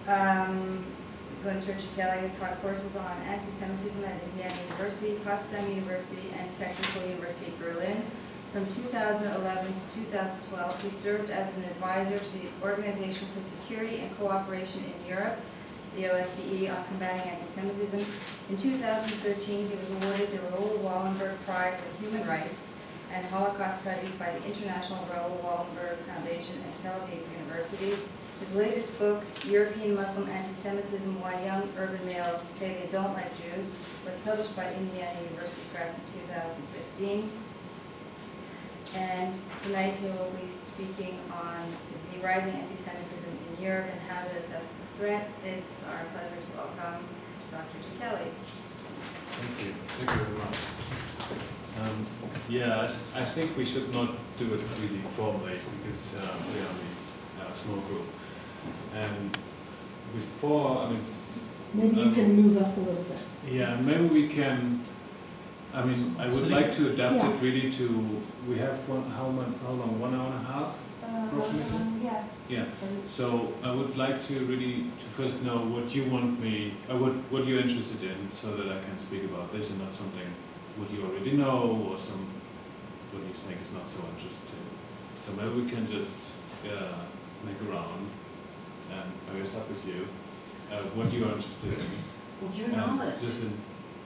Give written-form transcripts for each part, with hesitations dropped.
Gunther, Jikeli has taught courses on anti-Semitism at Indiana University, Potsdam University, and Technical University of Berlin. From 2011 to 2012, he served as an advisor to the Organization for Security and Cooperation in Europe, the OSCE, on combating anti-Semitism. In 2013, he was awarded the Raoul Wallenberg Prize for Human Rights and Holocaust Studies by the International Raoul Wallenberg Foundation at Tel Aviv University. His latest book, European Muslim Anti-Semitism, Why Young Urban Males Say They Don't Like Jews, was published by Indiana University Press in 2015. And tonight he will be speaking on the rising anti-Semitism in Europe and how to assess the threat. It's our pleasure to welcome Dr. Jikeli. Thank you. Thank you very much. I think we should not do it really formally because we are only a small group. And before, maybe you can move up a little bit. Yeah, maybe we can. I would like to adapt it really to. We have how long? 1 hour and a half, approximately. Yeah. So I would like to really first know what you want me, what you're interested in, so that I can speak about this and not something what you already know or what you think is not so interesting. So maybe we can just make a round. And I will start with you. What you are interested in. Well, your knowledge.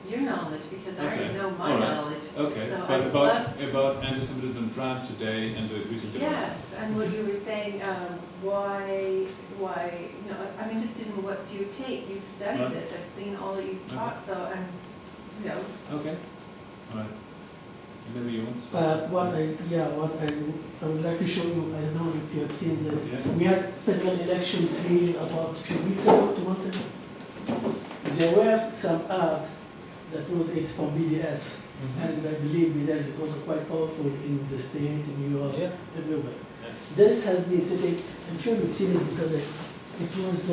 Your knowledge, because I already know my knowledge. Okay, so but about anti-Semitism in France today and the recent development. Yes, and what you were saying, why, I'm interested in what's your take. You've studied this, I've seen all that you've taught, so Okay, all right. Maybe you want to What I would like to show you, I don't know if you have seen this. Yeah. We had federal elections here about 2 weeks ago, 2 months ago. There were some art that was it from BDS, and I believe BDS is also quite powerful in the States, in Europe, everywhere. Yeah. This has been sitting, I'm sure you've seen it because it was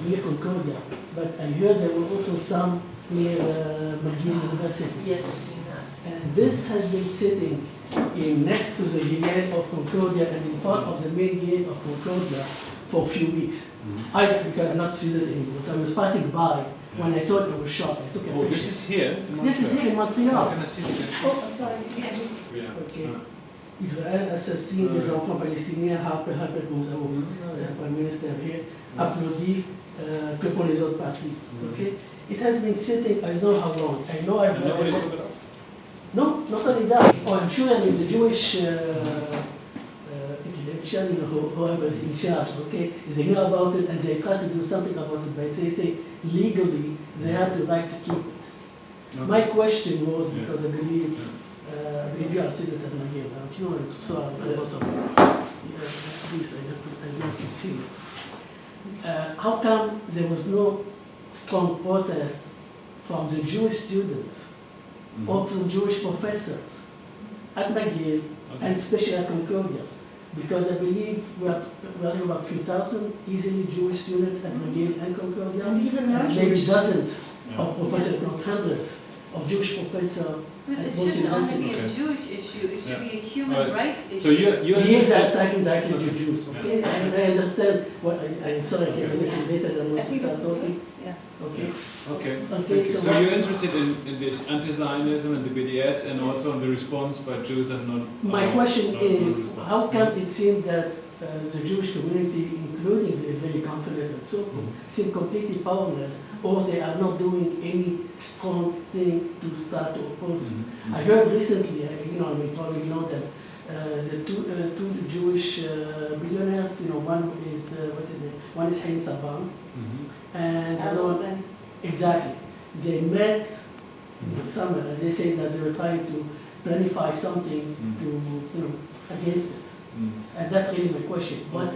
near Concordia, but I heard there were also some near McGill University. yes, I've seen that. And this has been sitting next to the gate of Concordia and in front of the main gate of Concordia for a few weeks. Because I'm not student anymore, so I was passing by when I thought it was shocked. I took a picture. this is here? This is here in Montreal. Can I see it again? Oh, I'm sorry. Yeah. Ok. Israël assassine des enfants palestiniens, Harper Bozao, Prime Minister here, applaudit, que font les autres partis. Okay? It has been sitting, I don't know how long. I know I've nobody took it off? No, not only that. Oh, I'm sure I mean the Jewish intellectual, whoever is in charge, okay, they know about it and they try to do something about it, but they say legally they have the right to keep it. Okay. My question was, because I believe you are student at McGill, I'm sure and so I'm also please, I don't to see it. How come there was no strong protest from the Jewish students or from Jewish professors at McGill and especially at Concordia? Because I believe we're talking about 3,000 easily Jewish students at McGill and Concordia. And even now, maybe dozens of professors, not hundreds, of Jewish professors. It shouldn't only be a Jewish issue, it should be a human rights issue. So you're Here are attacking directly to Jews, okay? And I understand what I'm sorry, I can make it later than when to start talking. Okay. Okay. So you're interested in this anti-Zionism and the BDS and also in the response by Jews and non. My question is, how come it seems that the Jewish community, including the Israeli consulate and so forth, seem completely powerless, or they are not doing any strong thing to start to oppose it? I heard recently, probably know that the two Jewish billionaires, one is what's his name? One is Haim Saban, and the other one, exactly. They met in the summer, and they said that they were trying to planify something to against it. And that's really my question. What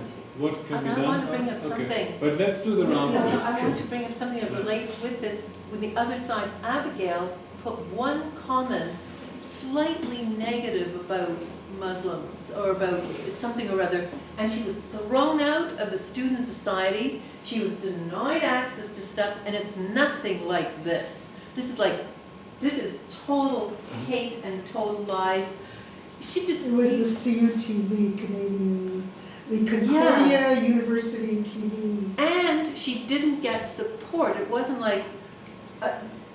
can be done? I want to bring up something. But let's do the round first. I want to bring up something that relates with this. With the other side, Abigail put one comment slightly negative about Muslims or about something or other, and she was thrown out of the student society. She was denied access to stuff, and it's nothing like this. This is total hate and total lies. She just It was the CUTV, the Concordia University TV. And she didn't get support. It wasn't like,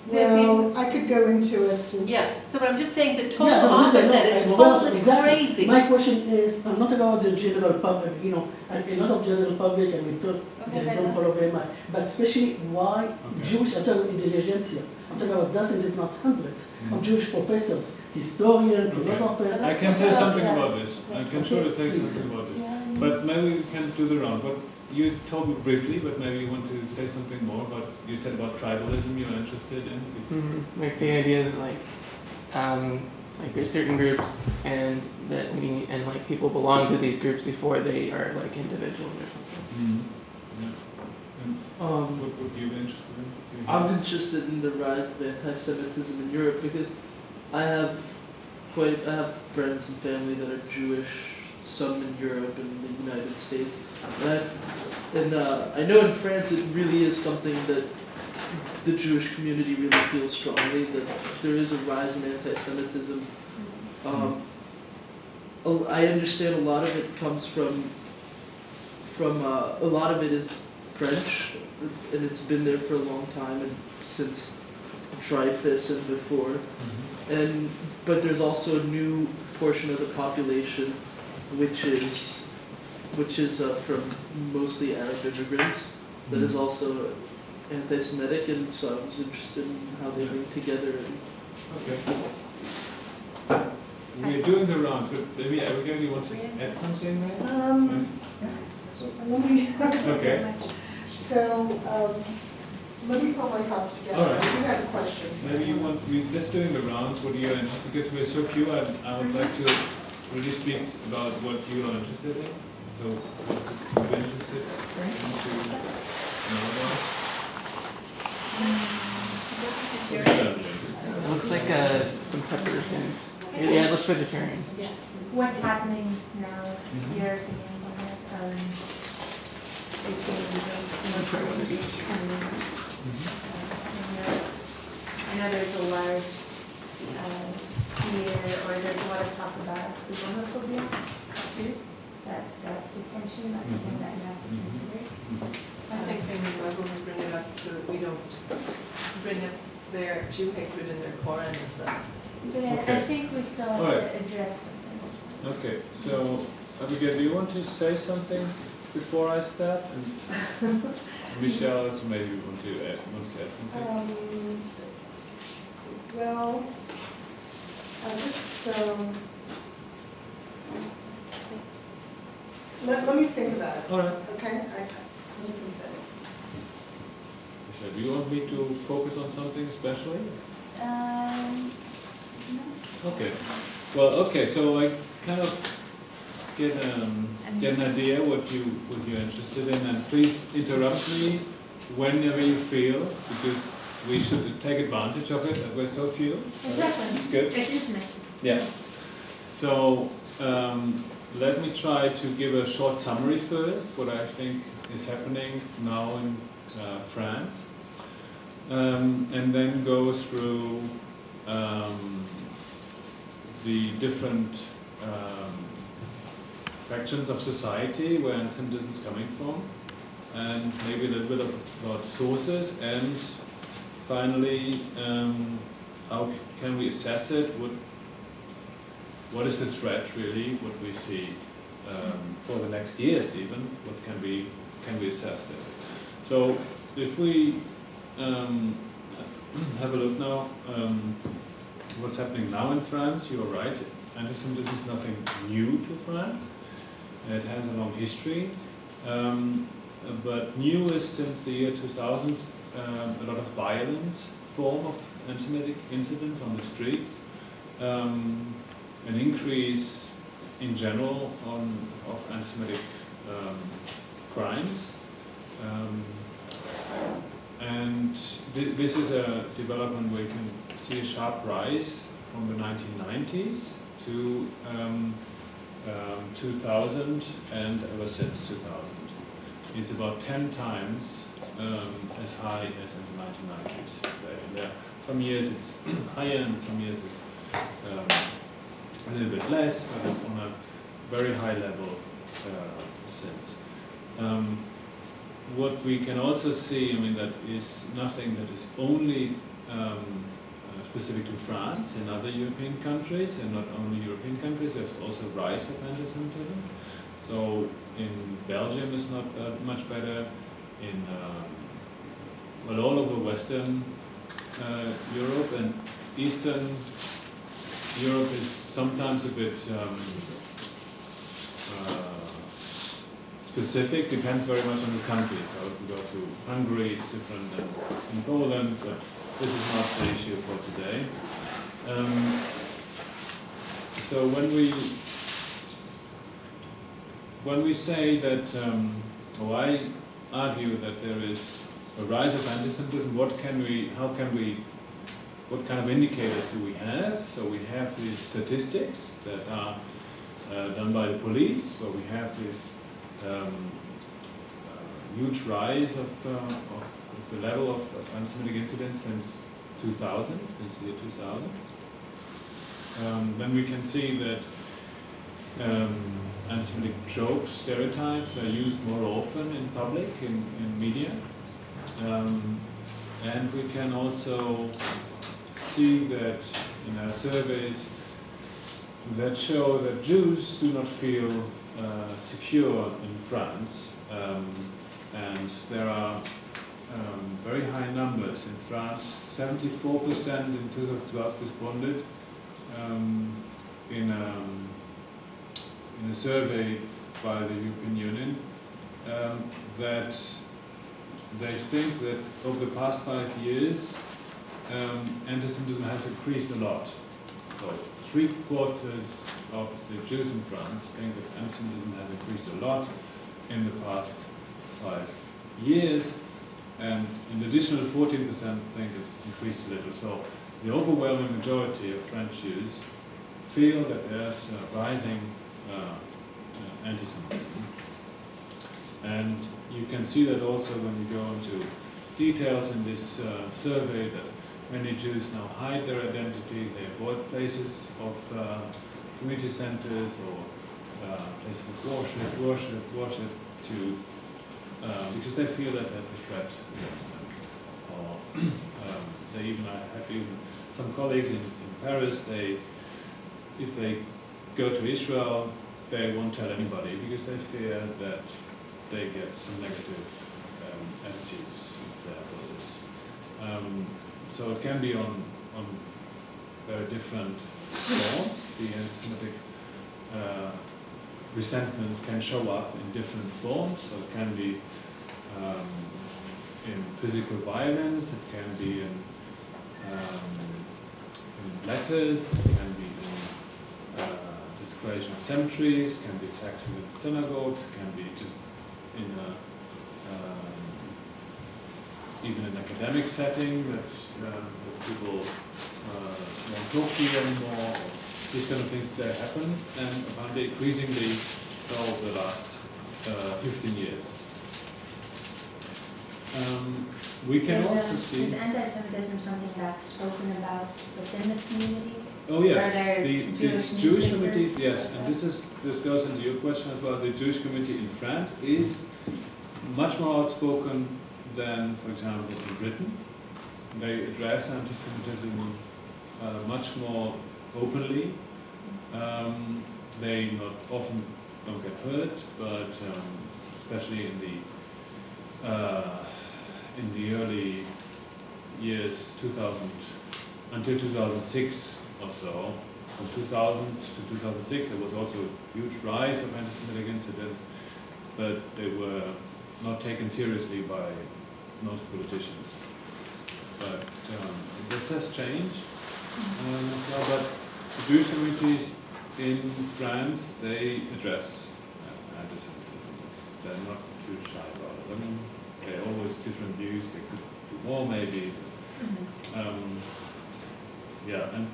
Well, I could go into it. It's- yeah, so but I'm just saying the total Yeah, no, listen, opposite no, is well, totally exactly. crazy. My question is, I'm not about the general public, you know, a lot of general public, I mean, first, Okay, they don't follow very much, but especially why Jewish, I'm talking intelligentsia, I'm talking about dozens, if not hundreds, of Jewish professors, historians, philosophers. I can say something about this. I can Okay, surely say please. something about this. But maybe we can do the round. But you told me briefly, but maybe you want to say something more. But you said about tribalism you're interested in. Like the idea that like there's certain groups and that like people belong to these groups before they are like individuals or something. Yeah. And what would you be interested in? I'm interested in the rise of anti-Semitism in Europe because I have friends and family that are Jewish, some in Europe and the United States. And I know in France it really is something that the Jewish community really feels strongly, that there is a rise in anti-Semitism. I understand a lot of it comes from a lot of it is French, and it's been there for a long time, and since Dreyfus and before. But there's also a new portion of the population, which is from mostly Arab immigrants, that is also anti-Semitic, and so I was interested in how they link together. Okay. We're doing the round, but maybe Abigail, you want to add something there? Let me. Okay. So, let me pull my thoughts together. All right. I do have a question. Maybe we're just doing the rounds. What are you interested? Because we're so few, I would like to really speak about what you are interested in. So, what you're interested in to know about? It looks like some peppers and yeah, it looks vegetarian. What's happening now, your opinions on it, I know there's a large fear, or there's a lot of talk about Islamophobia too, that's attention, that's something that you have to consider. I think maybe Muslims bring it up so that we don't bring up their Jew hatred in their Quran and stuff. But I Okay. think we still have Alright. to address something. Okay, so Abigail, do you want to say something before I start? And Michelle, also maybe you want to add something? Well, just, let me think about it, All right. okay? Let me think about it. Michelle, do you want me to focus on something especially? No. Okay. Well, okay. So I kind of get an idea what you're interested in, and please interrupt me whenever you feel, because we should take advantage of it. That we're so few. Exactly. It's good. It's intimate. Yes. So let me try to give a short summary first, what I think is happening now in France, and then go through the different factions of society where antisemitism is coming from, and maybe a little bit about sources, and finally, how can we assess it? What is the threat really? What we see for the next years even? What can we assess it? So if we have a look now, what's happening now in France? You're right. Antisemitism is nothing new to France. It has a long history, but new is since the year 2000. A lot of violent form of anti-Semitic incidents on the streets, an increase in general of anti-Semitic crimes, and this is a development where you can see a sharp rise from the 1990s to 2000 and ever since 2000. It's about 10 times as high as in the 1990s. Some years it's higher and some years it's a little bit less, but it's on a very high level since. what we can also see, I mean, that is nothing that is only specific to France. In other European countries, and not only European countries, there's also a rise of anti-Semitism. So in Belgium it's not much better. In well, all over Western Europe and Eastern Europe is sometimes a bit specific, depends very much on the country. So if we go to Hungary, it's different than in Poland, but this is not the issue for today. So when we say that, or I argue that there is a rise of anti-Semitism, what kind of indicators do we have? So we have these statistics that are done by the police, where we have this huge rise of the level of anti-Semitic incidents since 2000, since the year 2000. Then we can see that anti-Semitic tropes, stereotypes are used more often in public, in media. And we can also see that in our surveys that show that Jews do not feel secure in France, and there are very high numbers in France. 74% in 2012 responded in a survey by the European Union that they think that over the past 5 years anti-Semitism has increased a lot. So 3/4 of the Jews in France think that anti-Semitism has increased a lot in the past 5 years, and an additional 14% think it's increased a little. So the overwhelming majority of French Jews feel that there's a rising anti-Semitism. And you can see that also when you go into details in this survey, that many Jews now hide their identity. They avoid places of community centers or places of worship to because they feel that that's a threat against them. Or they even, I have even some colleagues in Paris, if they go to Israel, they won't tell anybody because they fear that they get some negative attitudes there for this. So it can be on very different forms. The anti-Semitic resentments can show up in different forms. So it can be in physical violence, it can be in letters, it can be in desecration of cemeteries, can be attacks against synagogues, can be just in even an academic setting that people won't talk to you anymore, or these kind of things that happen, and apparently increasingly so over the last 15 years. We can also see... Is anti-Semitism something that's spoken about within the community? Oh yes, Are there the Jewish community, yes, and this goes into your question as well. The Jewish community in France is much more outspoken than, for example, in Britain. They address anti-Semitism much more openly. They not often don't get hurt, but especially in the early years 2000 until 2006 or so. From 2000 to 2006 there was also a huge rise of anti-Semitic incidents, but they were not taken seriously by most politicians. But this has changed as well. But the Jewish communities in France, they address anti-Semitism. They're not too shy about it. I mean, there are always different views. They could do more, maybe. Yeah, and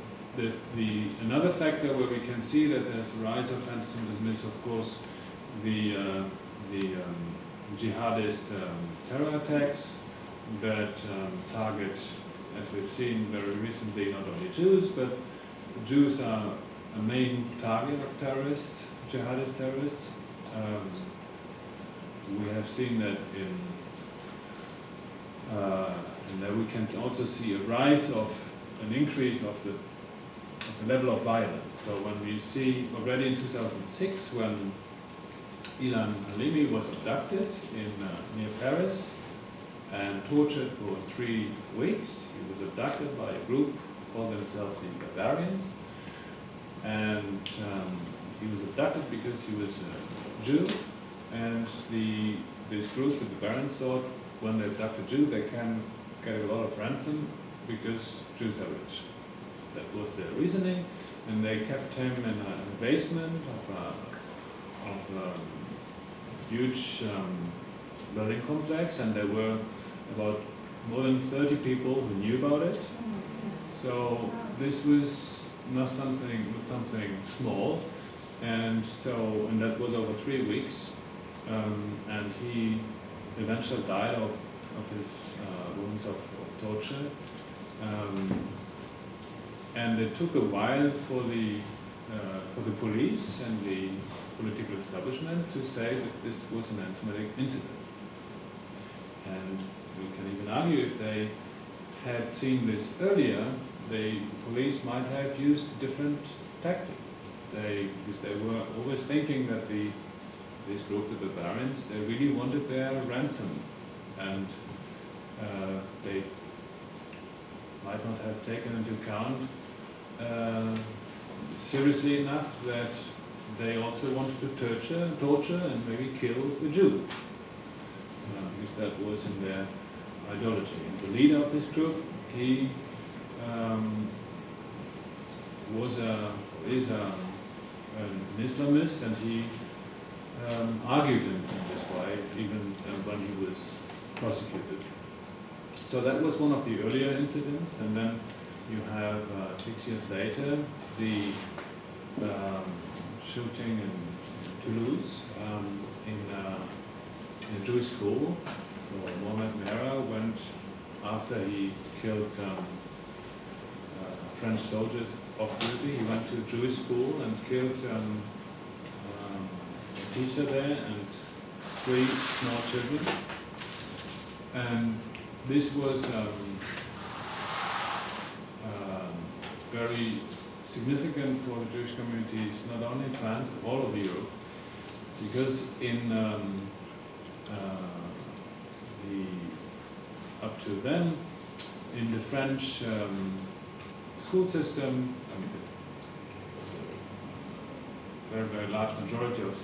another factor where we can see that there's a rise of anti-Semitism is, of course, the jihadist terror attacks that target, as we've seen very recently, not only Jews, but Jews are a main target of terrorists, jihadist terrorists. We have seen that in And there we can also see a rise of an increase of the level of violence. So when we see already in 2006, when Ilan Halimi was abducted in near Paris and tortured for 3 weeks. He was abducted by a group called themselves the Barbarians, and he was abducted because he was a Jew, and this group, the Barbarians, thought when they abduct a Jew they can get a lot of ransom because Jews are rich. That was their reasoning, and they kept him in a basement of a huge building complex, and there were about more than 30 people who knew about it. So this was not something small, and that was over 3 weeks, and he eventually died of his wounds of torture. And it took a while for the police and the political establishment to say that this was an anti-Semitic incident. And we can even argue if they had seen this earlier, the police might have used a different tactic. Because they were always thinking that this group, the Barbarians, they really wanted their ransom, and they might not have taken into account seriously enough that they also wanted to torture and maybe kill the Jew, because that was in their ideology. And the leader of this group, he is an Islamist, and he argued in this way even when he was prosecuted. So that was one of the earlier incidents, and then you have 6 years later the shooting in Toulouse in a Jewish school. So Mohamed Merah went, after he killed French soldiers off duty, he went to a Jewish school and killed a teacher there and 3 small children. And this was very significant for the Jewish communities, not only in France, but all over Europe, because up to then, in the French school system, I mean, very, very large majority of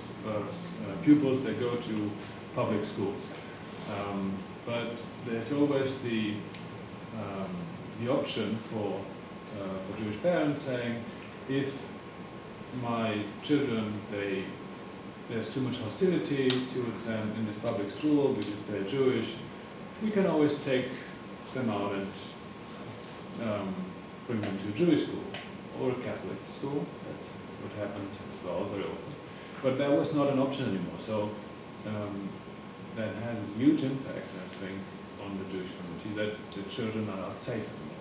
pupils, they go to public schools. But there's always the option for Jewish parents saying, if my children, there's too much hostility towards them in this public school because they're Jewish, we can always take them out and bring them to a Jewish school or a Catholic school. That's what happened as well very often. But that was not an option anymore. So that has a huge impact, I think, on the Jewish community, that the children are not safe anymore.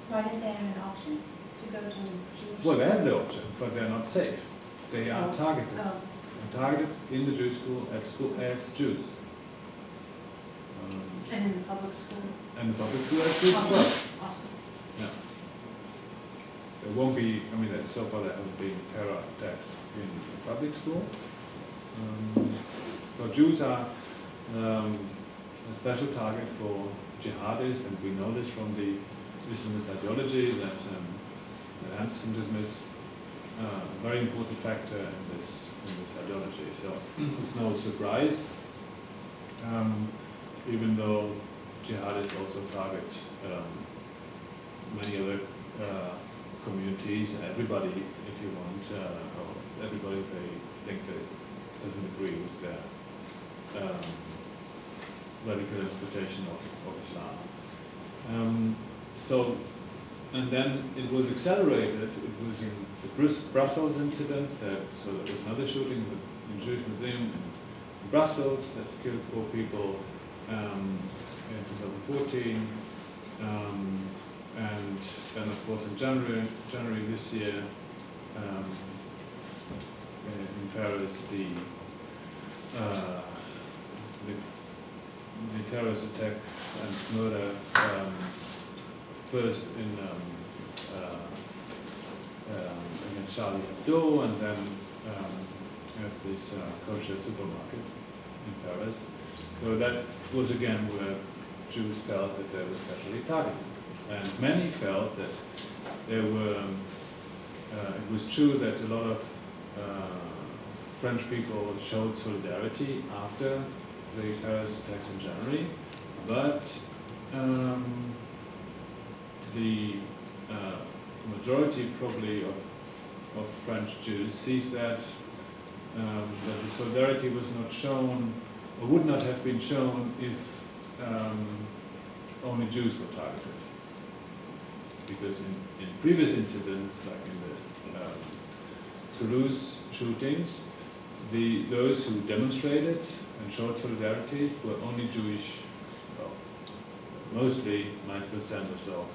Why did they have an option to go to Jewish? Well, they have the option, but they're not safe. They are targeted. Oh. They're targeted in the Jewish school, at school as Jews. And in the public school? And the public school as Jews as well. Awesome. Yeah. There won't be, I mean, so far there haven't been terror attacks in the public school. So Jews are a special target for jihadists, and we know this from the Islamist ideology that antisemitism is a very important factor in this ideology. So it's no surprise, even though jihadists also target many other communities, everybody, if you want, or everybody they think that doesn't agree with their radical interpretation of Islam. And then it was accelerated. It was in the Brussels incident. So there was another shooting in the Jewish Museum in Brussels that killed 4 people in 2014. And then, of course, in January this year, in Paris, the terrorist attack and murder first against Charlie Hebdo, and then at this kosher supermarket in Paris. So that was again where Jews felt that they were especially targeted. And many felt that there were, it was true that a lot of French people showed solidarity after the Paris attacks in January, but the majority probably of French Jews sees that that the solidarity was not shown, or would not have been shown, if only Jews were targeted. Because in previous incidents, like in the Toulouse shootings, those who demonstrated and showed solidarity were only Jewish, well, mostly 90% or so,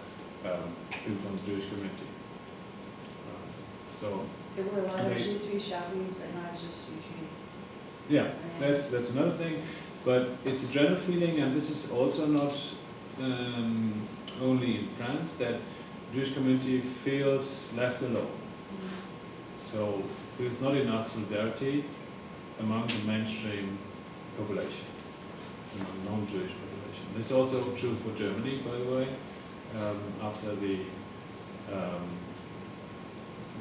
people from the Jewish community. So There were a lot of Jisri Shabis, but not just Jisri. yeah, that's another thing. But it's a general feeling, and this is also not only in France, that Jewish community feels left alone. So feels not enough solidarity among the mainstream population, among non-Jewish population. This is also true for Germany, by the way. After the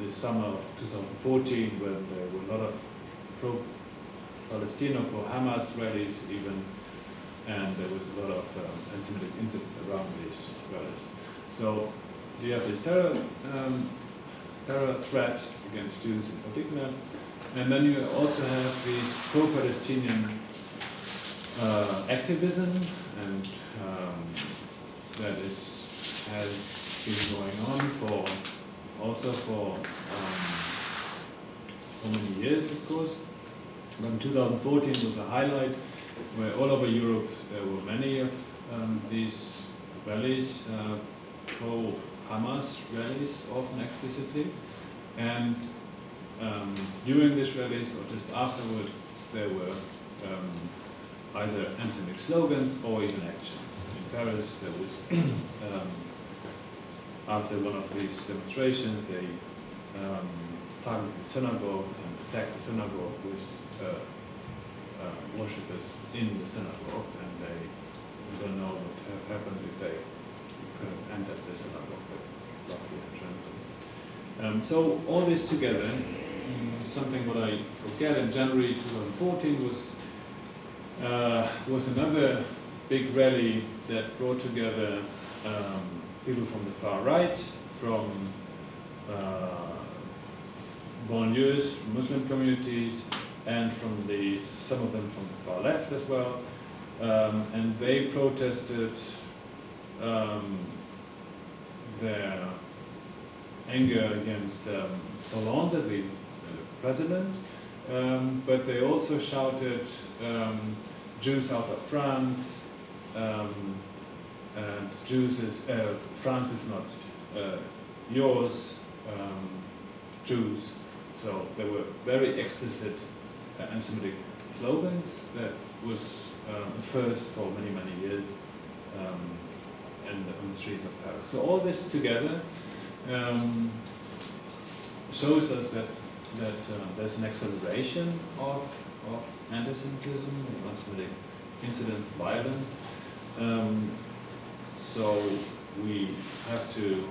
summer of 2014, when there were a lot of pro-Palestine or pro-Hamas rallies even, and there was a lot of anti-Semitic incidents around these rallies. So you have this terror threat against Jews in particular, and then you also have this pro-Palestinian activism, and that has been going on for many years, of course. But in 2014 was a highlight where all over Europe there were many of these rallies, pro-Hamas rallies, often explicitly. And during these rallies or just afterwards, there were either anti-Semitic slogans or even action. In Paris, there was after one of these demonstrations, they targeted the synagogue and attacked the synagogue with worshippers in the synagogue, and we don't know what would have happened if they could have entered the synagogue, but blocked the entrance. So all this together, something what I forget, in January 2014 was another big rally that brought together people from the far right, from banlieues, from Muslim communities, and from some of them from the far left as well. And they protested their anger against Hollande, the president, but they also shouted Jews out of France, and France is not yours, Jews. So there were very explicit anti-Semitic slogans that was first for many, many years on the streets of Paris. So all this together shows us that there's an acceleration of anti-Semitism, anti-Semitic incidents, violence. So we have to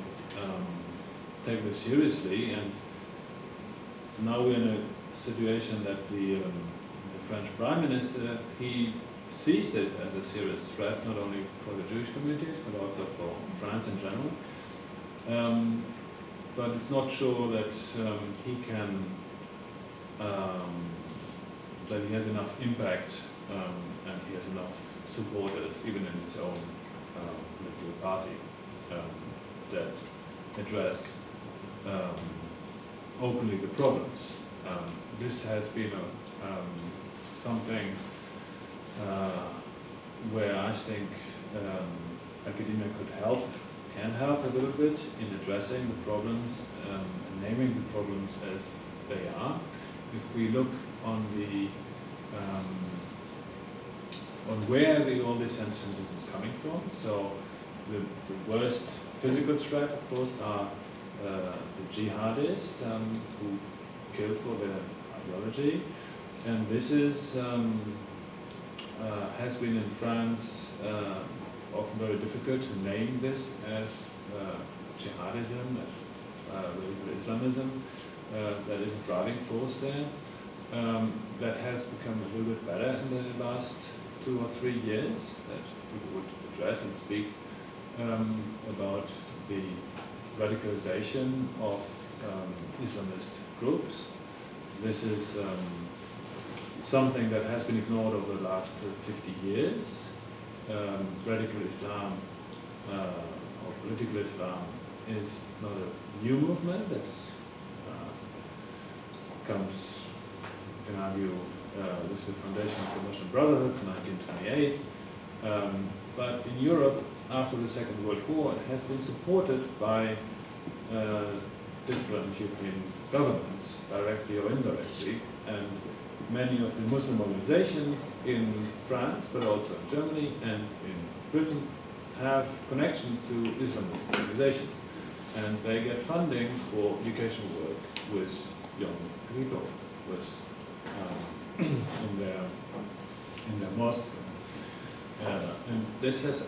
take this seriously, and now we're in a situation that the French Prime Minister, he sees it as a serious threat, not only for the Jewish communities, but also for France in general. But it's not sure that he can, that he has enough impact and he has enough supporters, even in his own political party, that address openly the problems. This has been something where I think academia can help a little bit in addressing the problems and naming the problems as they are. If we look on the on where all this antisemitism is coming from. So the worst physical threat, of course, are the jihadists who kill for their ideology, and this is has been in France often very difficult to name this as jihadism, as radical Islamism. That is a driving force there. That has become a little bit better in the last 2 or 3 years, that people would address and speak about the radicalization of Islamist groups. This is something that has been ignored over the last 50 years. Radical Islam or political Islam is not a new movement. That's comes, you can argue, with the foundation of the Muslim Brotherhood in 1928. But in Europe, after the Second World War, it has been supported by different European governments, directly or indirectly, and many of the Muslim organizations in France, but also in Germany and in Britain, have connections to Islamist organizations, and they get funding for educational work with young people, with in their mosques, and this has a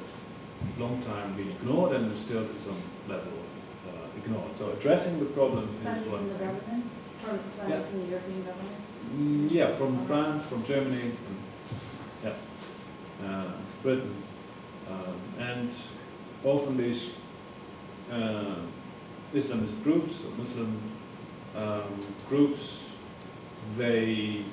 long time been ignored and is still to some level ignored. So addressing the problem is Funding one from the thing. governments, from the European governments? Yeah, from France, from Germany, Britain, and often these Islamist groups, or Muslim groups, they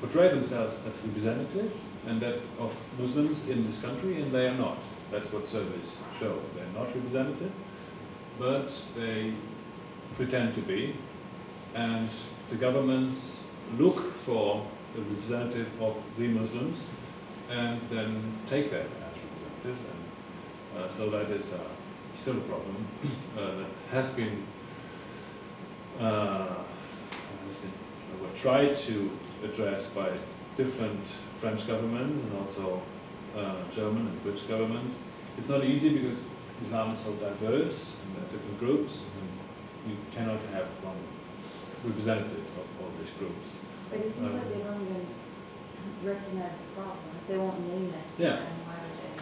portray themselves as representatives and that of Muslims in this country, and they are not. That's what surveys show. They're not representative, but they pretend to be, and the governments look for the representative of the Muslims and then take that as representative, and so that is still a problem that has been tried to address by different French governments and also German and British governments. It's not easy because Islam is so diverse and there are different groups, and you cannot have one representative of all these groups. But it seems like they don't even recognize the problem. If they won't name it, Yeah. then why would they?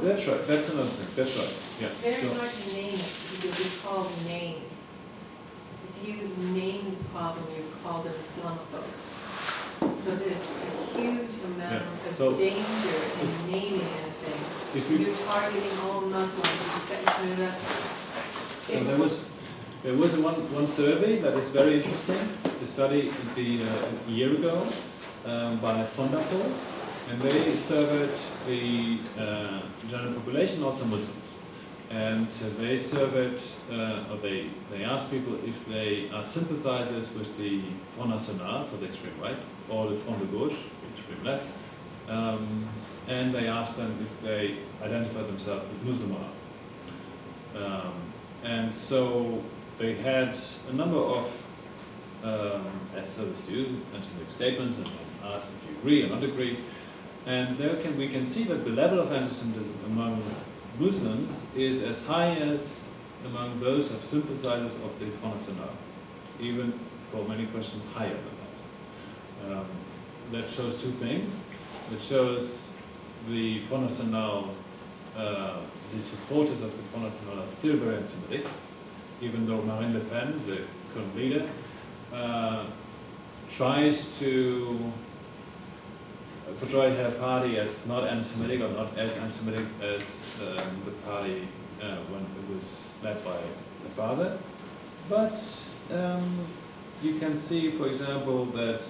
That's right, that's another thing, that's right, yeah. It's very So- hard to name it because it's called names. If you name the problem, you're called an Islamophobe. So there's a huge amount So- of danger in naming anything. If you You're targeting all Muslims, So there was one survey that is very interesting. The study a year ago by Fondapol, and they surveyed the general population, also Muslims, and they surveyed or they asked people if they are sympathizers with the Front National, so the extreme right, or the Front de Gauche, the extreme left, and they asked them if they identify themselves as Muslim or not. And so they had a number of, as service to you, anti-Semitic statements, and asked if you agree or not agree. And there we can see that the level of anti-Semitism among Muslims is as high as among those of sympathizers of the Front National, even for many questions higher than that. That shows two things. It shows the Front National, the supporters of the Front National are still very anti-Semitic, even though Marine Le Pen, the current leader, tries to portray her party as not anti-Semitic or not as anti-Semitic as the party when it was led by the father. But you can see, for example, that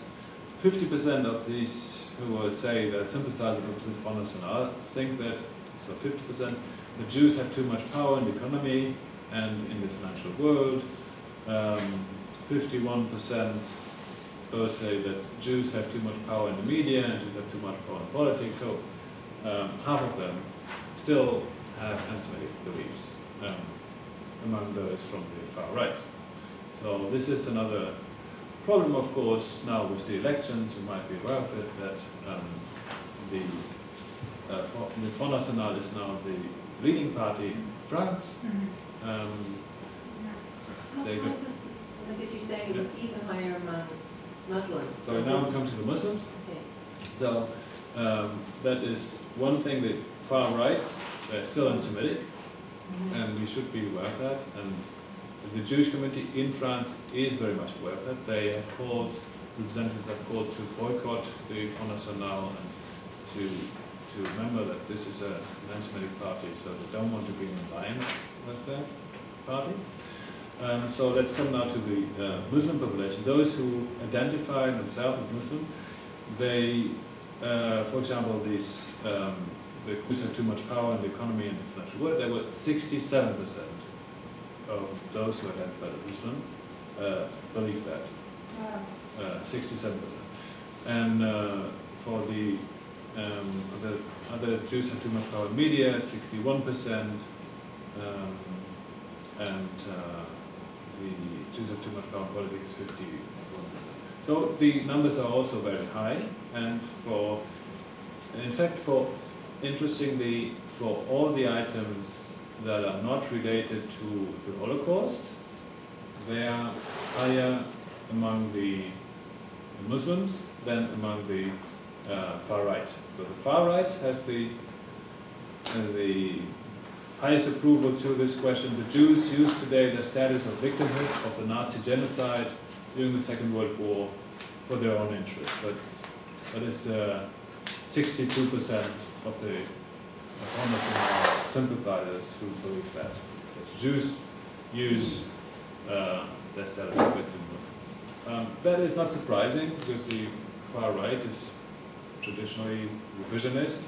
50% of these who say they're sympathizers of the Front National think that, so 50%, the Jews have too much power in the economy and in the financial world. 51% both say that Jews have too much power in the media and Jews have too much power in politics. So half of them still have anti-Semitic beliefs among those from the far right. So this is another problem, of course, now with the elections, you might be aware of it, that the Front National is now the leading party in France. They do. Because you're saying it was even higher among Muslims. So now we come to the Muslims. Okay. So that is one thing, the far right, they're still anti-Semitic, and we should be aware of that. And the Jewish community in France is very much aware of that. They have called, representatives have called to boycott the Front National and to remember that this is an anti-Semitic party, so they don't want to be in alliance with that party. So let's come now to the Muslim population. Those who identify themselves as Muslim, they, for example, these the Jews have too much power in the economy and the financial world. There were 67% of those who identified as Muslim believe that. 67%. And for the other Jews have too much power in media, 61%, and the Jews have too much power in politics, 51%. So the numbers are also very high, and in fact, interestingly, for all the items that are not related to the Holocaust, they are higher among the Muslims than among the far right. So the far right has the highest approval to this question. The Jews use today their status of victimhood of the Nazi genocide during the Second World War for their own interests. That is 62% of the Holocaust sympathizers who believe that. Jews use their status of victimhood. That is not surprising because the far right is traditionally revisionist.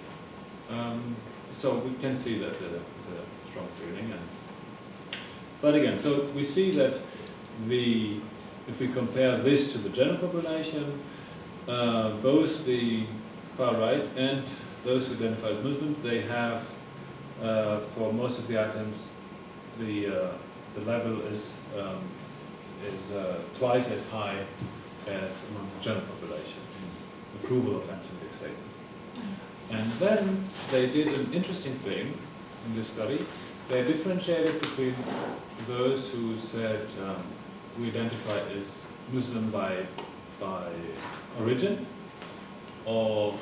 So we can see that there's a strong feeling. But again, so we see that if we compare this to the general population, both the far right and those who identify as Muslims, they have, for most of the items, the level is twice as high as among the general population in approval of anti-Semitic statements. And then they did an interesting thing in this study. They differentiated between those who said we identify as Muslim by origin, or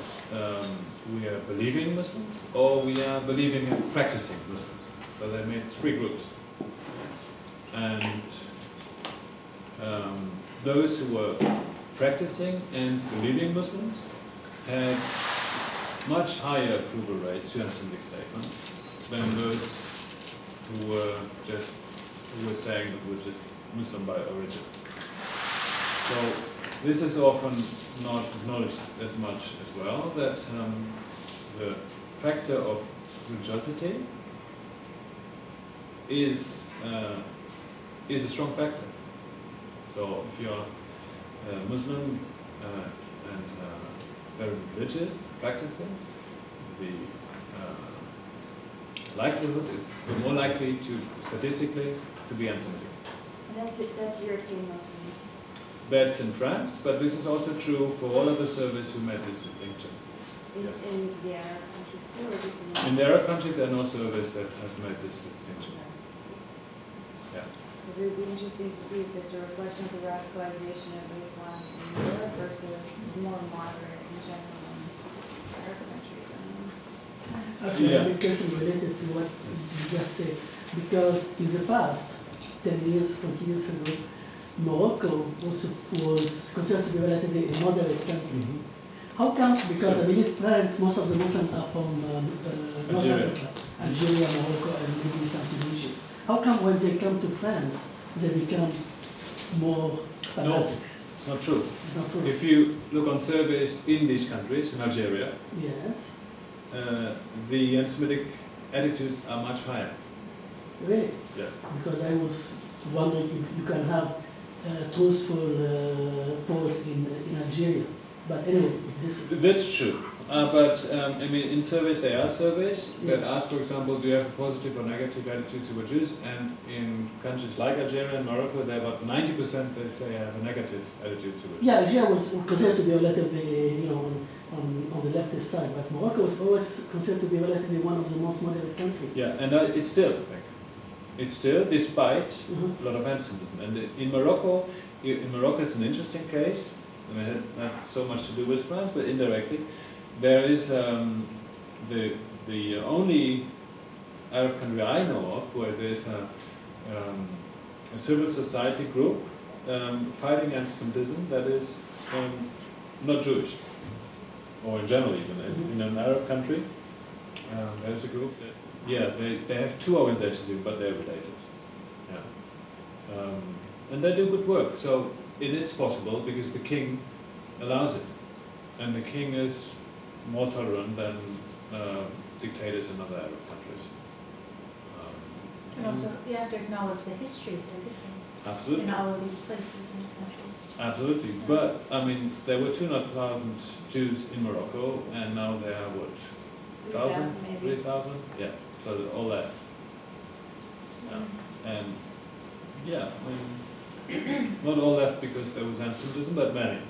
we are believing Muslims, or we are believing and practicing Muslims. So they made three groups. And those who were practicing and believing Muslims had much higher approval rates to anti-Semitic statements than those who were saying that we're just Muslim by origin. So this is often not acknowledged as much as well, that the factor of religiosity is a strong factor. So if you're Muslim and very religious, practicing, the likelihood is more likely statistically to be anti-Semitic. That's European Muslims. That's in France, but this is also true for all of the surveys who made this distinction. Yes. In the Arab countries too, or just In the Arab countries, there are no surveys that have made this distinction. Yeah. Because it would be interesting to see if it's a reflection of the radicalization of Islam in Europe versus more moderate in general in Arab countries. Actually, I have a question related to what you just said. Because in the past, 10 years, 20 years ago, Morocco was considered to be relatively a moderate country. How come? Because I believe France, most of the Muslims are from North Africa, Algeria, Morocco, and maybe some Tunisia. How come when they come to France, they become more fanatics? It's not true. It's not true. If you look on surveys in these countries, in Algeria, Yes. the anti-Semitic attitudes are much higher. Really? Yes. Because I was wondering if you can have truthful polls in Algeria. But anyway, this, That's true. But I mean, in surveys there are surveys that ask, for example, do you have a positive or negative attitude toward Jews? And in countries like Algeria and Morocco, they're about 90% they say have a negative attitude toward Jews. yeah, Algeria was considered to be relatively, you know, on the leftist side, but Morocco was always considered to be relatively one of the most moderate countries. Yeah, and it's still, I think. It's still, despite a lot of antisemitism. And in Morocco it's an interesting case. I mean, it had not so much to do with France, but indirectly. There is the only Arab country I know of where there's a civil society group fighting anti-Semitism that is not Jewish, or in general even in an Arab country. There's a group that, yeah, they have two organizations, but they're related. Yeah, and they do good work. So it is possible because the king allows it, and the king is more tolerant than dictators in other Arab countries. And also, you have to acknowledge the histories are different Absolutely. in all of these places and countries. Absolutely. But, I mean, there were 200,000 Jews in Morocco, and now there are what? 1,000? 3,000? Yeah, so they're all left. Yeah. And, yeah, I mean, not all left because there was antisemitism, but many.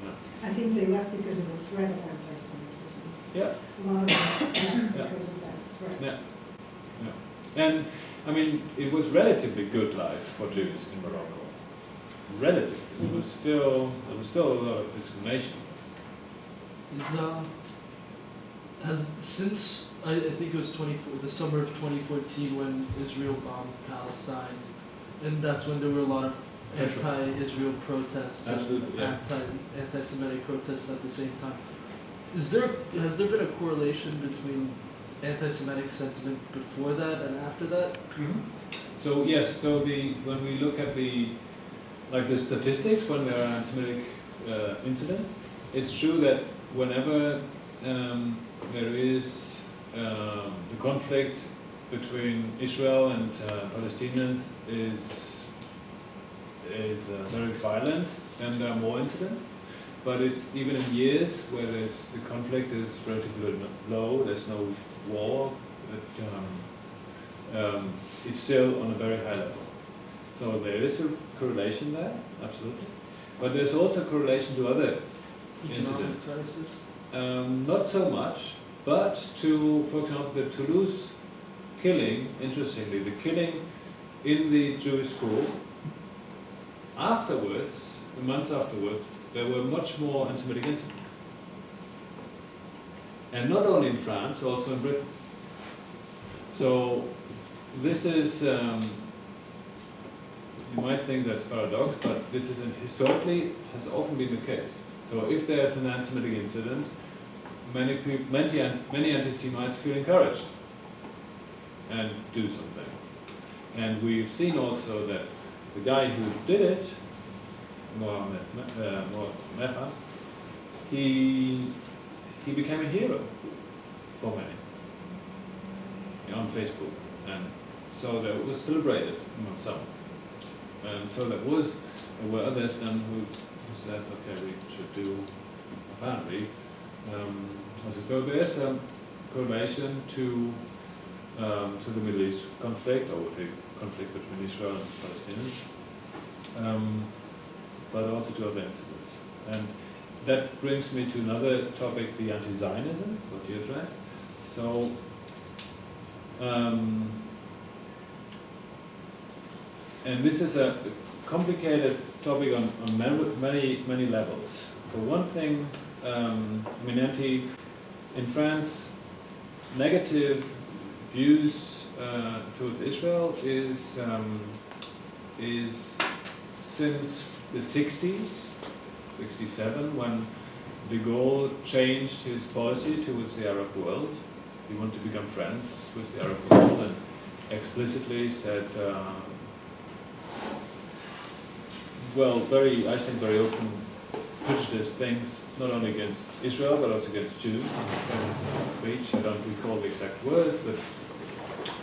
Yeah. I think they left because of the threat of anti-Semitism. Yeah. A lot of them left because of that threat. Yeah. Yeah. And, I mean, it was relatively good life for Jews in Morocco. Relatively. There was still a lot of discrimination. Has since I think it was the summer of 2014 when Israel bombed Palestine, and that's when there were a lot of anti-Israel protests Absolutely, and yeah. anti-Semitic protests at the same time. Has there been a correlation between anti-Semitic sentiment before that and after that? Mm-hmm. So yes, so when we look at the statistics when there are anti-Semitic incidents, it's true that whenever there is the conflict between Israel and Palestinians is very violent, then there are more incidents. But it's even in years where the conflict is relatively low, there's no war, it's still on a very high level. So there is a correlation there, absolutely. But there's also a correlation to other incidents. Not so much, but to, for example, the Toulouse killing, interestingly, the killing in the Jewish school, afterwards, months afterwards, there were much more anti-Semitic incidents. And not only in France, also in Britain. So this is, you might think that's paradox, but this is historically has often been the case. So if there's an anti-Semitic incident, many anti-Semites feel encouraged and do something. And we've seen also that the guy who did it, Mohammed Meha, he became a hero for many on Facebook, and so that was celebrated among some. And so there were others then who said, okay, we should do, apparently, so there's a correlation to the Middle East conflict, or the conflict between Israel and Palestinians, but also to other incidents. And that brings me to another topic, the anti-Zionism, what you addressed. So, and this is a complicated topic on many levels. For one thing, in France, negative views towards Israel is since the 60s, 67, when de Gaulle changed his policy towards the Arab world. He wanted to become friends with the Arab world and explicitly said, I think very open, prejudiced things, not only against Israel, but also against Jews. In his speech, I don't recall the exact words, but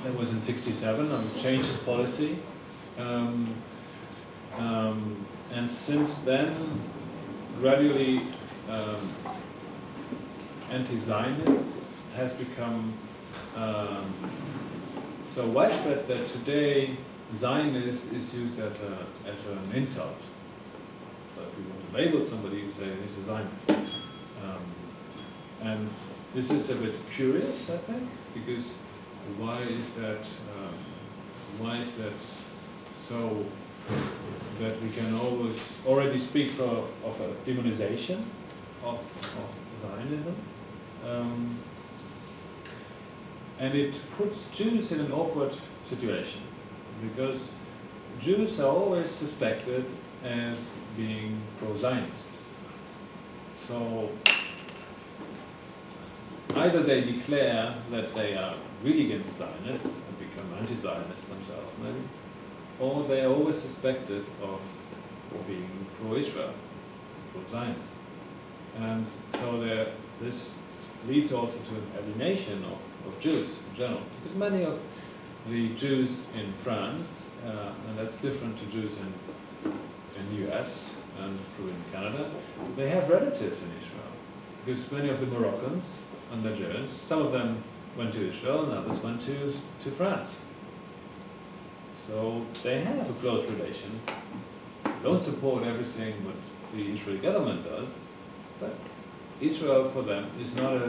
that was in 67, and changed his policy. And since then, gradually anti-Zionist has become so widespread that today Zionist is used as an insult. So if you want to label somebody, you say this is Zionist. And this is a bit curious, I think, because why is that so that we can already speak of a demonization of Zionism? And it puts Jews in an awkward situation, because Jews are always suspected as being pro-Zionist. So either they declare that they are really against Zionists and become anti-Zionist themselves, maybe, or they are always suspected of being pro-Israel, pro-Zionist. And so this leads also to an alienation of Jews in general, because many of the Jews in France, and that's different to Jews in the US and in Canada, they have relatives in Israel, because many of the Moroccans and Nigerians, some of them went to Israel and others went to France. So they have a close relation. Don't support everything what the Israeli government does, but Israel for them is not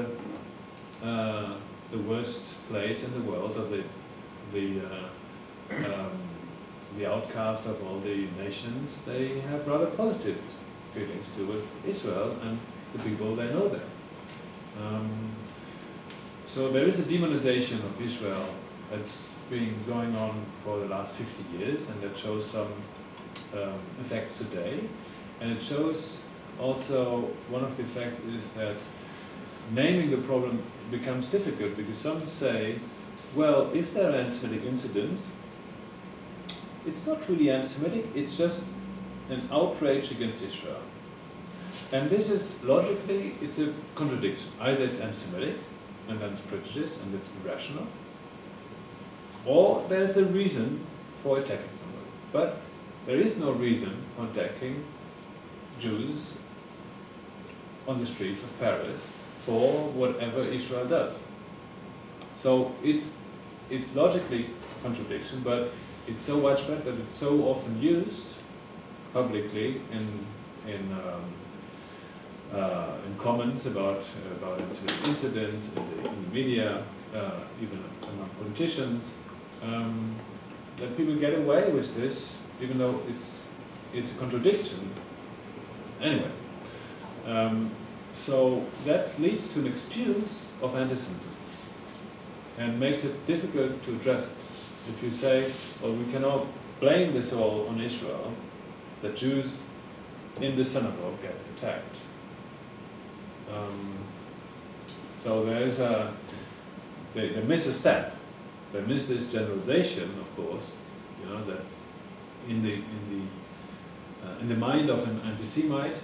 the worst place in the world, or the outcast of all the nations. They have rather positive feelings toward Israel and the people they know there. So there is a demonization of Israel that's been going on for the last 50 years, and that shows some effects today. And it shows also, one of the effects is that naming the problem becomes difficult, because some say, well, if there are anti-Semitic incidents, it's not really anti-Semitic, it's just an outrage against Israel. And this is, logically, it's a contradiction. Either it's anti-Semitic, and then it's prejudice, and it's irrational, or there's a reason for attacking somebody. But there is no reason for attacking Jews on the streets of Paris for whatever Israel does. So it's logically a contradiction, but it's so widespread that it's so often used publicly in comments about anti-Semitic incidents in the media, even among politicians, that people get away with this, even though it's a contradiction. Anyway, so that leads to an excuse of anti-Semitism and makes it difficult to address it. If you say, well, we cannot blame this all on Israel, that Jews in the synagogue get attacked. So there is they miss a step. They miss this generalization, of course, that in the mind of an anti-Semite,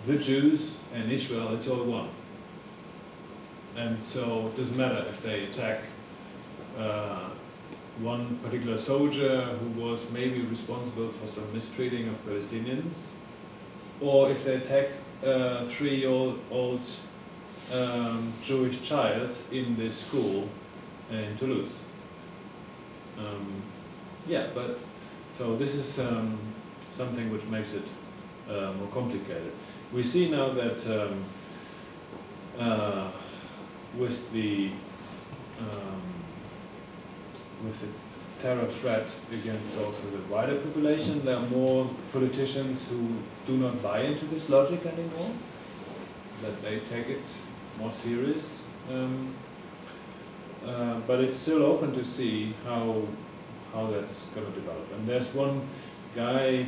the Jews and Israel, it's all one. And so it doesn't matter if they attack one particular soldier who was maybe responsible for some mistreating of Palestinians, or if they attack a 3-year-old Jewish child in this school in Toulouse. But so this is something which makes it more complicated. We see now that with the terror threat against also the wider population, there are more politicians who do not buy into this logic anymore, that they take it more serious. But it's still open to see how that's going to develop. And there's one guy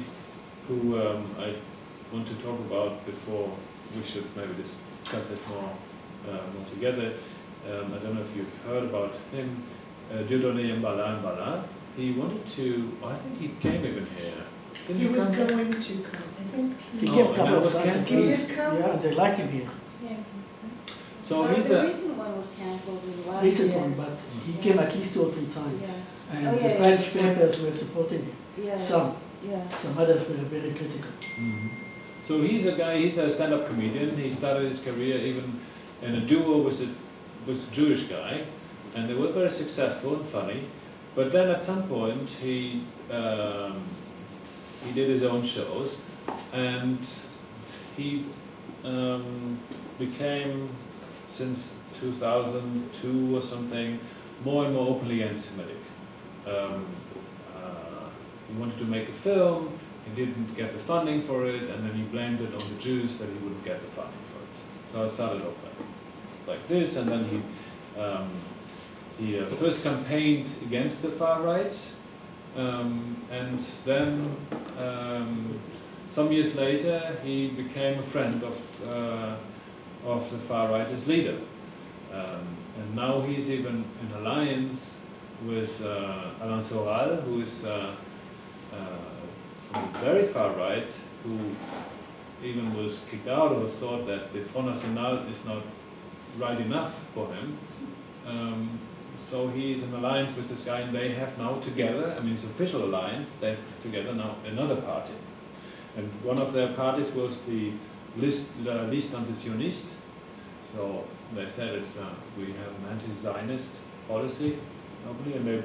who I want to talk about before we should maybe discuss it more together. I don't know if you've heard about him, Dieudonné Mbala. He wanted to, I think he came even here. Didn't He was come? going to come, I think. He Oh, came a and couple that of was times. cancelled? He did come? Yeah, they like him here. So The he's recent one was cancelled in the last Recent year. one, but he came at least 2 or 3 times. Yeah. And Oh, the yeah, French yeah. papers were supporting him. Yeah. Some Yeah. others were very critical. Mhm. So he's a stand-up comedian. He started his career even in a duo with a Jewish guy, and they were very successful and funny. But then at some point he did his own shows, and he became, since 2002 or something, more and more openly anti-Semitic. He wanted to make a film, he didn't get the funding for it, and then he blamed it on the Jews that he wouldn't get the funding for it. So it started off like this, and then he first campaigned against the far right, and then some years later he became a friend of the far rightist leader, and now he's even in alliance with Alain Soral, who is from the very far right, who even was kicked out or thought that the Front National is not right enough for him. So he's in alliance with this guy, and they have now together, I mean it's official alliance, they have together now another party. And one of their parties was the Liste Antisioniste. So they said we have an anti-Zionist policy, probably, and they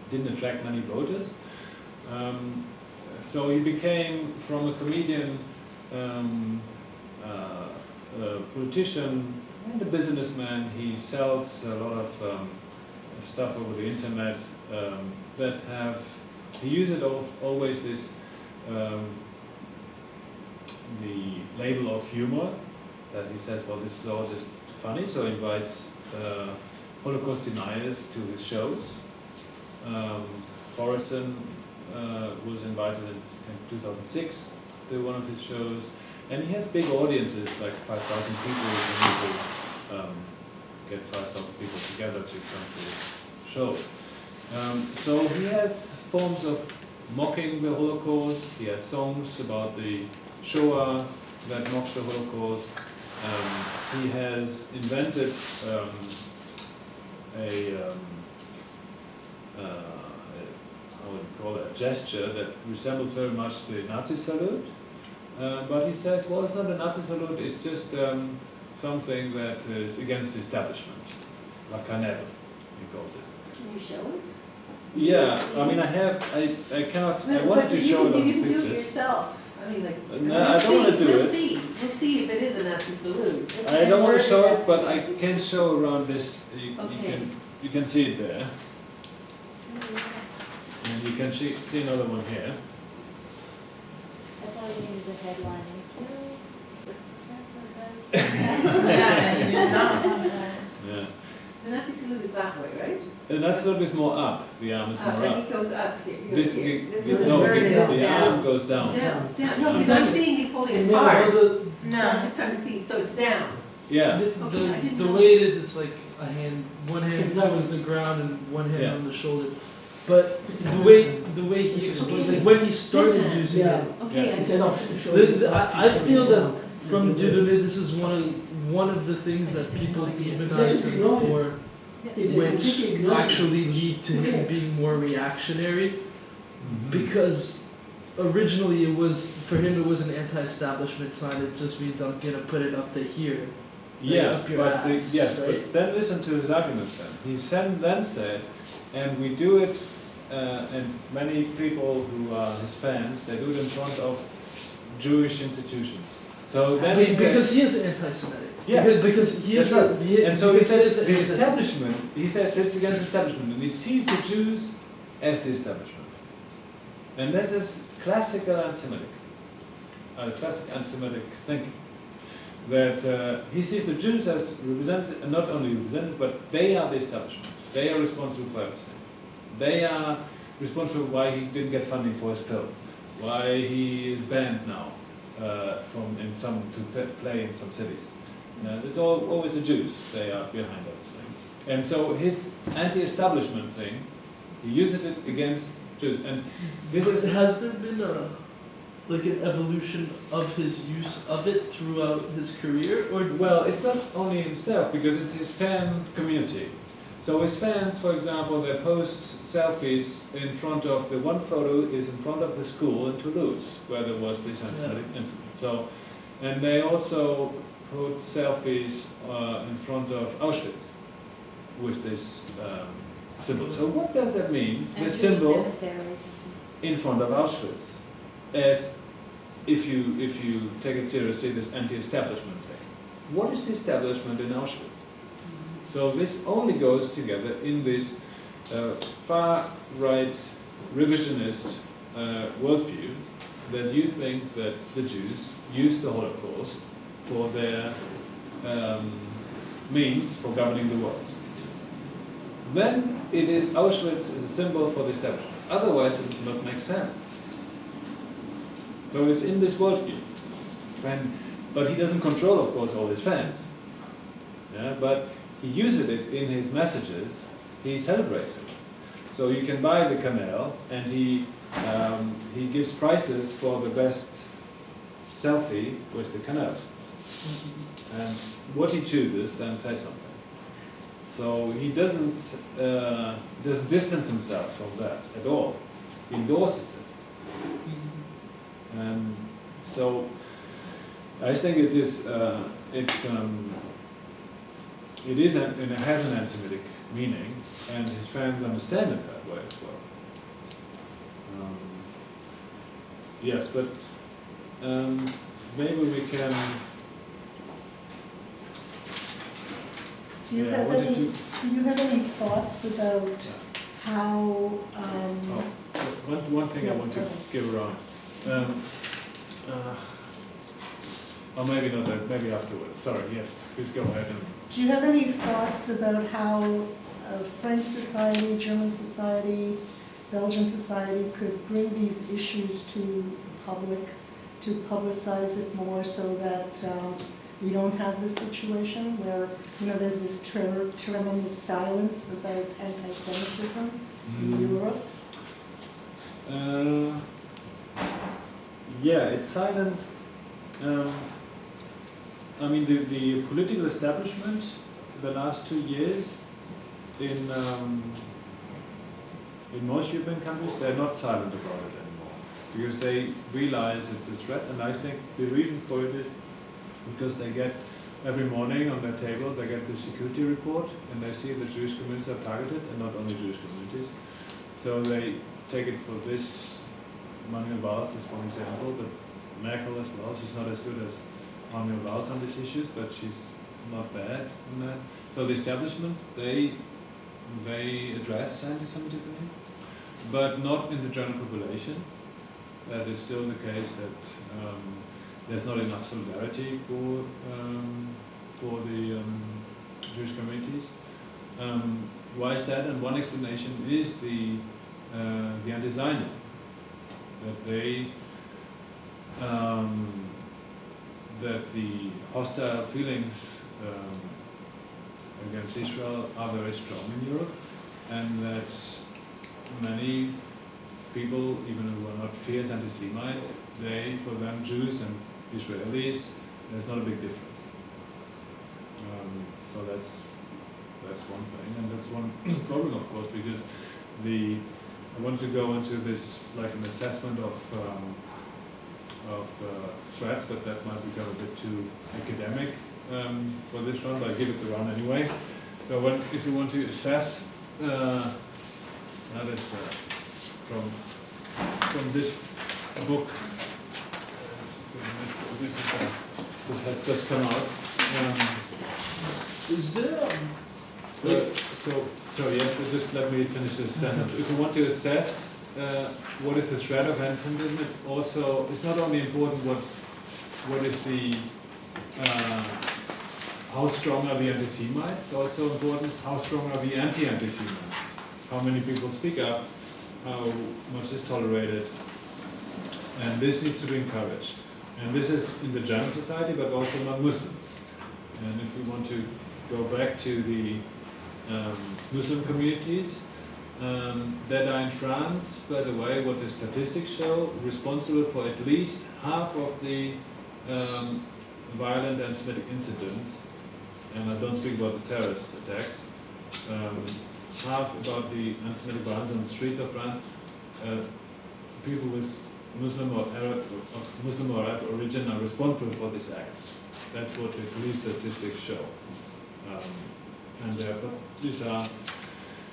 didn't attract many voters. So he became, from a comedian, a politician, and a businessman. He sells a lot of stuff over the internet that he uses always this, the label of humor, that he says, well, this is all just funny, so he invites Holocaust deniers to his shows. Forreston was invited in 2006 to one of his shows, and he has big audiences, like 5,000 people. He usually get 5,000 people together to come to his show. So he has forms of mocking the Holocaust. He has songs about the Shoah that mock the Holocaust. He has invented how would you call it, a gesture that resembles very much the Nazi salute. But he says, well, it's not a Nazi salute, it's just something that is against the establishment. La Cannelle, he calls it. Can you show it? Yeah, I mean, I cannot, I wanted to show it on the You can do it pictures. yourself. I mean, like. No, I don't want to do We'll it. see. We'll see if it is a Nazi salute. I don't want to show it, but I can show around this. Okay. You can see it there. And you can see another one here. That's all you need is a headline. Yeah. The Nazi salute is that way, right? And that's a little bit more up. The arm is more And up. it goes up here. This, here. This is no, inverted. the arm goes down. Down, it's down. No, Yeah. because I'm seeing he's holding his No, heart. the- So I'm just trying to see, so it's down. Yeah. Okay, I didn't The know. way it is, it's like a hand, one hand Exactly. towards the ground and one hand Yeah. on the shoulder. But the way he explains, like when he started Listen. using Yeah. it, Okay, I Instead of I feel that from Dieudonné, this is one of the things that people demonize him for, which actually lead to him being more reactionary. Because originally it was, for him it was an anti-establishment sign. It just means I'm gonna put it up to here. Yeah, up your but ass, yes, right? but then listen to his arguments then. He then said, and we do it, and many people who are his fans, they do it in front of Jewish institutions. So then he said, Because he is anti-Semitic. Yeah. Because he is. That's right. And so he because said is the anti-Semitic. establishment, he said that's against the establishment, and he sees the Jews as the establishment. And this is classical anti-Semitic, classic anti-Semitic thinking. That he sees the Jews as represented, and not only represented, but they are the establishment. They are responsible for everything. They are responsible why he didn't get funding for his film, why he is banned now to play in some cities. It's always the Jews. They are behind everything. And so his anti-establishment thing, he uses it against Jews. And this is Has there been an evolution of his use of it throughout his career, or well, it's not only himself because it's his fan community. So his fans, for example, they post selfies in front of, the one photo is in front of the school in Toulouse, where there was this anti-Semitic incident. So, and they also put selfies in front of Auschwitz with this symbol. So what does that mean? And This Jewish symbol cemeteries. in front of Auschwitz, as if you take it seriously, this anti-establishment thing. What is the establishment in Auschwitz? So this only goes together in this far-right revisionist worldview that you think that the Jews used the Holocaust for their means for governing the world. Then it is Auschwitz is a symbol for the establishment. Otherwise, it would not make sense. So it's in this worldview. But he doesn't control, of course, all his fans. Yeah, but he uses it in his messages. He celebrates it. So you can buy the canal, and he gives prizes for the best selfie with the canal. And what he chooses then says something. So he doesn't distance himself from that at all. He endorses it. And so I think it is it has an anti-Semitic meaning, and his fans understand it that way as well. Yes, but maybe we can. Do you have any thoughts about how, One thing I Yes, want to go ahead. give around. Or maybe not that, maybe afterwards. Sorry, yes, please go ahead. do you have any thoughts about how French society, German society, Belgian society could bring these issues to the public, to publicize it more so that we don't have this situation where, there's this tremendous silence about anti-Semitism in Europe? Yeah, it's silence. I mean, the political establishment the last 2 years in most European countries, they're not silent about it anymore because they realize it's a threat, and I think the reason for it is because they get every morning on their table, they get the security report, and they see the Jewish communities are targeted, and not only Jewish communities. So they take it for this. Manuel Valls is one example, but Merkel as well. She's not as good as Manuel Valls on these issues, but she's not bad in that. So the establishment, they address anti-Semitism, but not in the general population. That is still the case that there's not enough solidarity for the Jewish communities. Why is that? And one explanation is the anti-Zionism, that they that the hostile feelings against Israel are very strong in Europe, and that many people, even who are not fierce anti-Semites, for them, Jews and Israelis, there's not a big difference. So that's one thing, and that's one problem, of course, because I wanted to go into this like an assessment of threats, but that might become a bit too academic for this run, but I give it the run anyway. So if you want to assess, that is from this book. This has just come out. Is there, So yes, just let me finish this sentence. If you want to assess what is the threat of antisemitism, it's not only important what is the how strong are the anti-Semites, it's also important how strong are the anti-anti-Semites. How many people speak up, how much is tolerated, and this needs to be encouraged. And this is in the German society, but also non-Muslim. And if we want to go back to the Muslim communities that are in France, by the way, what the statistics show, responsible for at least half of the violent anti-Semitic incidents, and I don't speak about the terrorist attacks, half about the anti-Semitic violence on the streets of France. People with Muslim or Arab origin are responsible for these acts. That's what the police statistics show. But these are,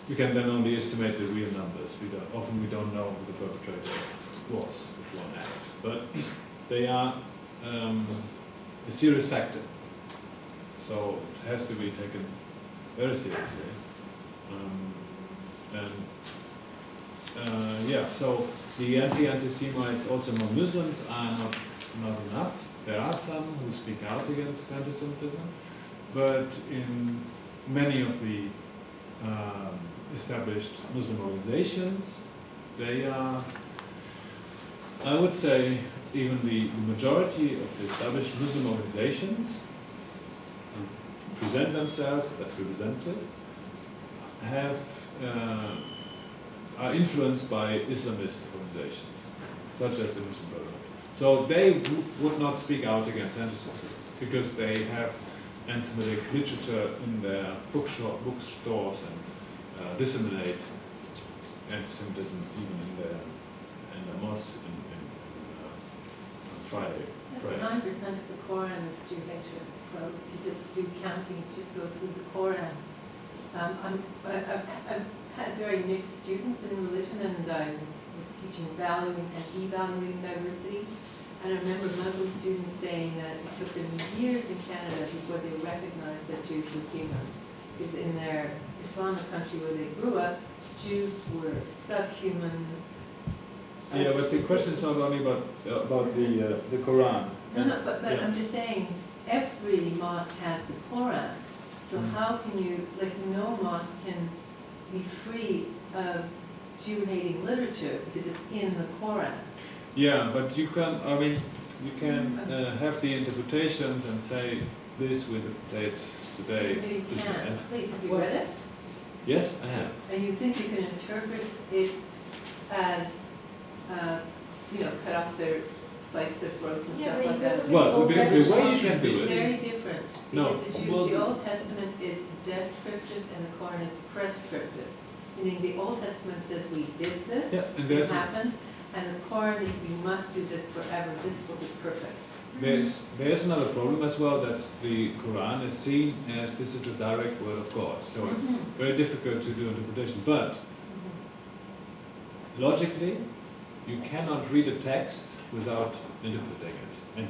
we can then only estimate the real numbers. Often we don't know who the perpetrator was of one act. But they are a serious factor. So it has to be taken very seriously. So the anti-Semites also among Muslims are not enough. There are some who speak out against anti-Semitism, but in many of the established Muslim organizations, they are, I would say, even the majority of the established Muslim organizations who present themselves as representatives are influenced by Islamist organizations, such as the Muslim Brotherhood. So they would not speak out against anti-Semitism because they have anti-Semitic literature in their bookstores and disseminate anti-Semitism even in the mosque on Friday prayers. 9% of the Quran is Jew hatred, so if you just do counting, if you just go through the Quran. I've had very mixed students in religion, and I was teaching valuing and evaluating diversity. And I remember Muslim students saying that it took them years in Canada before they recognized that Jews were human. Because in their Islamic country where they grew up, Jews were subhuman. Yeah, but the question is not only about the Quran. No, but yeah. I'm just saying, every mosque has the Quran. So how can you, like, no mosque can be free of Jew-hating literature because it's in the Quran. Yeah, but you can have the interpretations and say this we interpret today. No, you can't. Please, have you read it? Yes, I have. And you think you can interpret it as, cut off slice their throats and stuff like that? Well, the way you can do It's it. very different, because the Old Testament is descriptive and the Quran is prescriptive. Meaning the Old Testament says we did this, it happened, and the Quran is we must do this forever, this book is perfect. There's another problem as well, that the Quran is seen as this is the direct word of God. So it's very difficult to do interpretation. But logically, you cannot read a text without interpreting it. And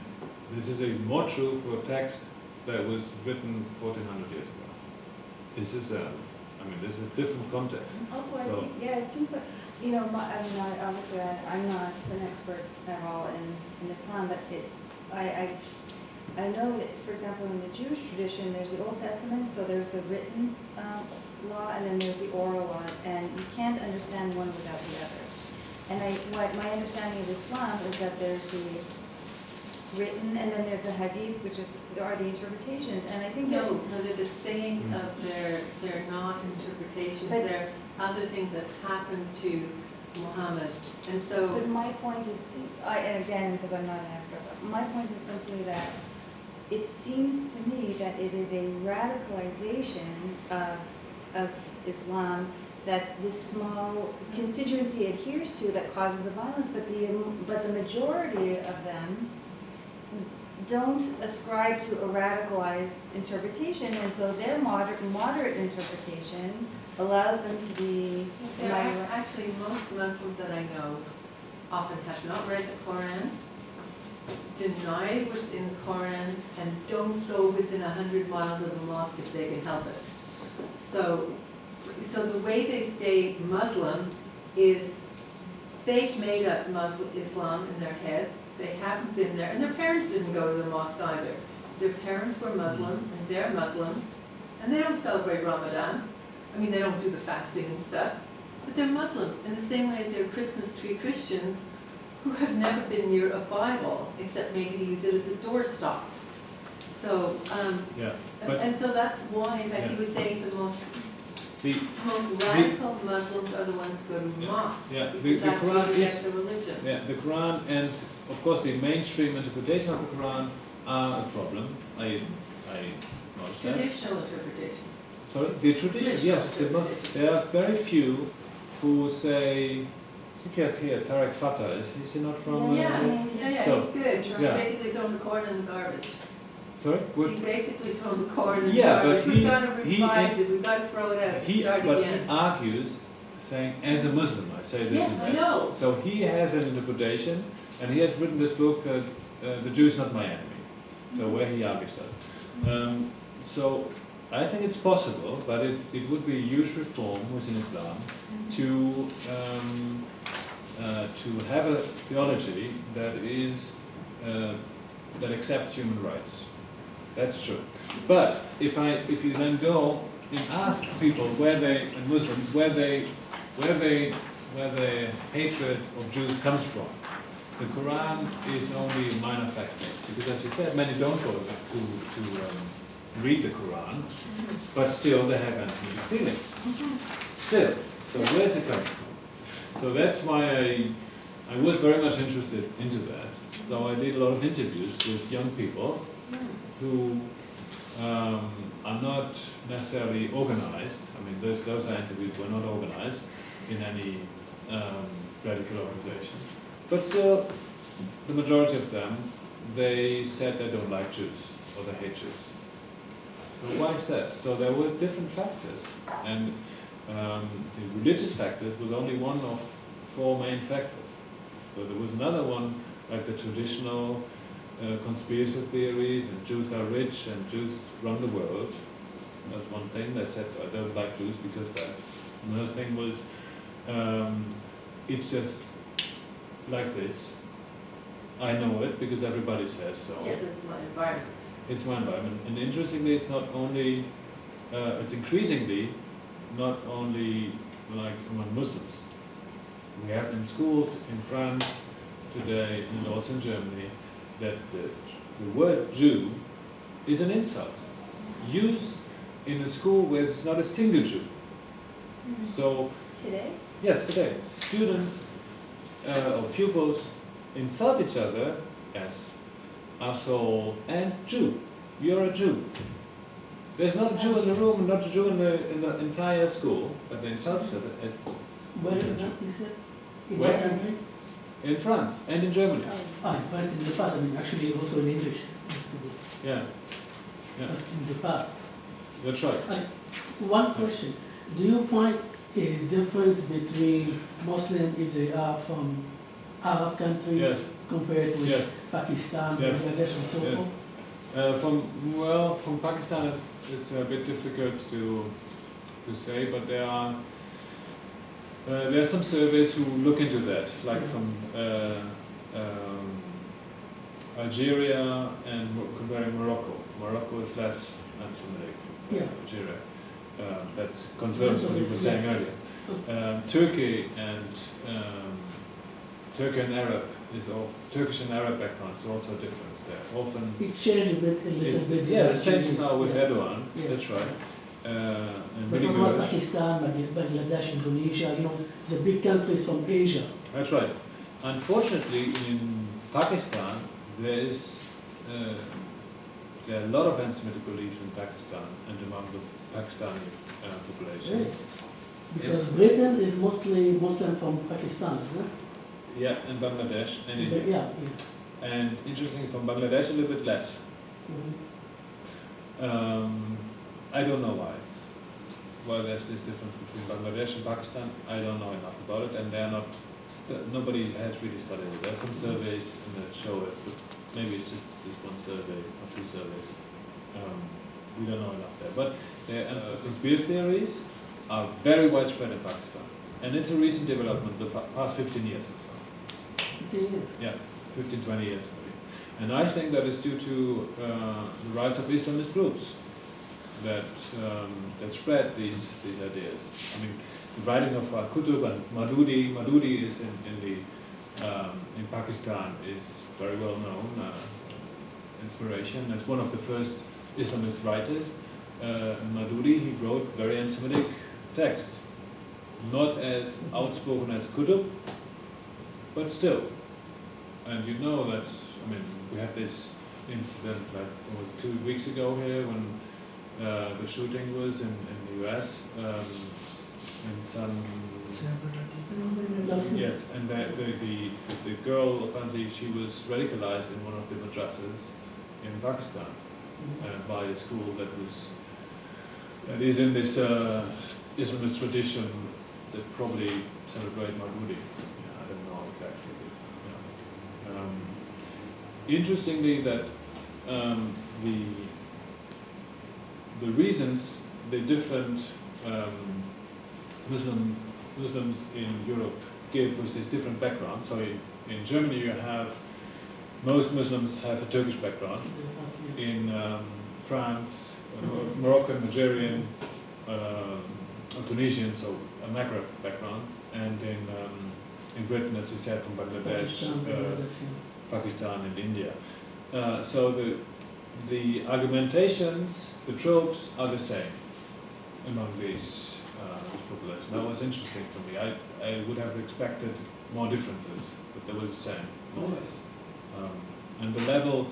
this is even more true for a text that was written 1400 years ago. This is a different context. Also, I think, it seems like, obviously I'm not an expert at all in Islam, but I know that, for example, in the Jewish tradition, there's the Old Testament, so there's the written law, and then there's the oral law, and you can't understand one without the other. And my understanding of Islam is that there's the written, and then there's the hadith, which are the interpretations. And I think no, they're the sayings of they're not interpretations. They're other things that happened to Muhammad. And so. But my point is, and again, because I'm not an expert, but my point is simply that it seems to me that it is a radicalization of Islam that this small constituency adheres to that causes the violence, but the majority of them don't ascribe to a radicalized interpretation, and so their moderate interpretation allows them to be. Actually, most Muslims that I know often have not read the Quran, deny what's in the Quran, and don't go within 100 miles of the mosque if they can help it. So the way they stay Muslim is they've made up Islam in their heads. They haven't been there, and their parents didn't go to the mosque either. Their parents were Muslim, and they're Muslim, and they don't celebrate Ramadan. I mean, they don't do the fasting and stuff, but they're Muslim in the same way as they're Christmas tree Christians who have never been near a Bible, except maybe to use it as a doorstop. So, and so that's why, like he was saying, the most radical Muslims are the ones who go to mosques, because that's where they get the religion. Yeah, the Quran and, of course, the mainstream interpretation of the Quran are a problem. I acknowledge that. Traditional interpretations. Sorry, the tradition, yes. There are very few who say, I think you have here Tarek Fatah, is he not from? Yeah, So, he's good. He's yeah. basically throwing the corn in the garbage. Sorry? What? He's basically throwing the corn in the Yeah, garbage. but We've got to he- revise it, we've got to throw it out and start But again. he argues, saying, as a Muslim, I say this Yes, is I know. So he has an interpretation, and he has written this book, The Jew is Not My Enemy, so where he argues that. So I think it's possible, but it would be a huge reform within Islam to have a theology that is that accepts human rights. That's true. But if you then go and ask people and Muslims where the hatred of Jews comes from, the Quran is only a minor factor, because as you said, many don't go to read the Quran, but still they have anti-Semitic feelings. Still. So where's it coming from? So that's why I was very much interested into that. So I did a lot of interviews with young people who are not necessarily organized. I mean, those I interviewed were not organized in any radical organization. But still, the majority of them, they said they don't like Jews or they hate Jews. So why is that? So there were different factors, and the religious factors was only one of 4 main factors. So there was another one, like the traditional conspiracy theories, and Jews are rich and Jews run the world. That's one thing. They said, I don't like Jews because of that. Another thing was, it's just like this. I know it because everybody says so. Yeah, that's my environment. It's my environment. And interestingly, it's not only, it's increasingly not only like among Muslims. We have in schools in France today, and also in Germany, that the word Jew is an insult, used in a school where there's not a single Jew. So, Today? yes, today, students or pupils insult each other as asshole and Jew. You're a Jew. There's not a Jew in the room, not a Jew in the entire school, but they insult each other as Where is that, you said? In Where? what country? in France and in Germany. Ah, in France in the past, I mean, actually also in English, used to be, Yeah, but in the past. that's right. One question, do you find a difference between Muslims if they are from Arab countries Yes. compared with Yes. Pakistan, Yes. Bangladesh and so Yes. forth? From Pakistan, it's a bit difficult to say, but there are some surveys who look into that, like from Algeria and comparing Morocco. Morocco is less anti-Semitic than Yeah. Algeria. That confirms what you were saying earlier. Turkey and Arab Turkish and Arab background is also different there. Often It changed a little bit. yeah, it's changed now with Yeah. Erdogan. Yeah. That's right. And But really what about good. Pakistan, Bangladesh, Indonesia, the big countries from Asia? That's right. Unfortunately, in Pakistan, there are a lot of anti-Semitic beliefs in Pakistan and among the Pakistani population. Really? Because It's- Britain is mostly Muslim from Pakistan, isn't it? Yeah, and Bangladesh and India. Yeah. And interesting, from Bangladesh a little bit less. Mhm. I don't know why. Why there's this difference between Bangladesh and Pakistan, I don't know enough about it, and they are not. Nobody has really studied it. There are some surveys that show it, but maybe it's just this one survey or 2 surveys. We don't know enough there. But the conspiracy theories are very widespread in Pakistan, and it's a recent development, the past 15 years or so. 15, 20 years maybe. And I think that is due to the rise of Islamist groups that spread these ideas. I mean, the writing of Qutb and Madudi is in Pakistan is very well known inspiration. That's one of the first Islamist writers. Madudi, he wrote very anti-Semitic texts, not as outspoken as Qutb, but still. And you know that, I mean, we had this incident like 2 weeks ago here when the shooting was in the US, in some. Yes, and the girl, apparently she was radicalized in one of the madrasas in Pakistan by a school that is in this Islamist tradition that probably celebrate Mauludi. Yeah, I don't know exactly. Yeah. Interestingly, that the reasons the different Muslims in Europe give with this different background. So in Germany you have, most Muslims have a Turkish background. In France, Moroccan, Nigerian, Tunisian, so a Maghreb background. And in Britain, as you said, from Bangladesh, Pakistan and India. So the argumentations, the tropes are the same among these population. That was interesting to me. I would have expected more differences, but there was the same, more or less. And the level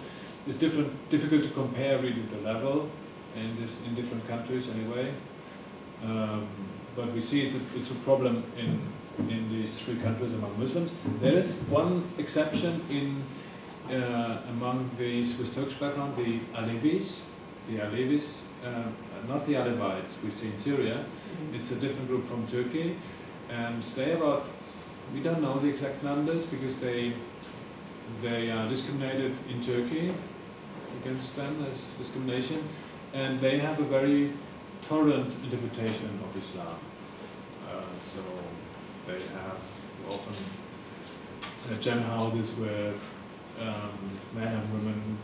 is difficult to compare really the level in different countries anyway. But we see it's a problem in these three countries among Muslims. There is one exception among these with Turkish background, the Alevis, not the Alevites we see in Syria. It's a different group from Turkey, and they about, we don't know the exact numbers because they are discriminated in Turkey, against them as discrimination, and they have a very tolerant interpretation of Islam. So they have often gem houses where men and women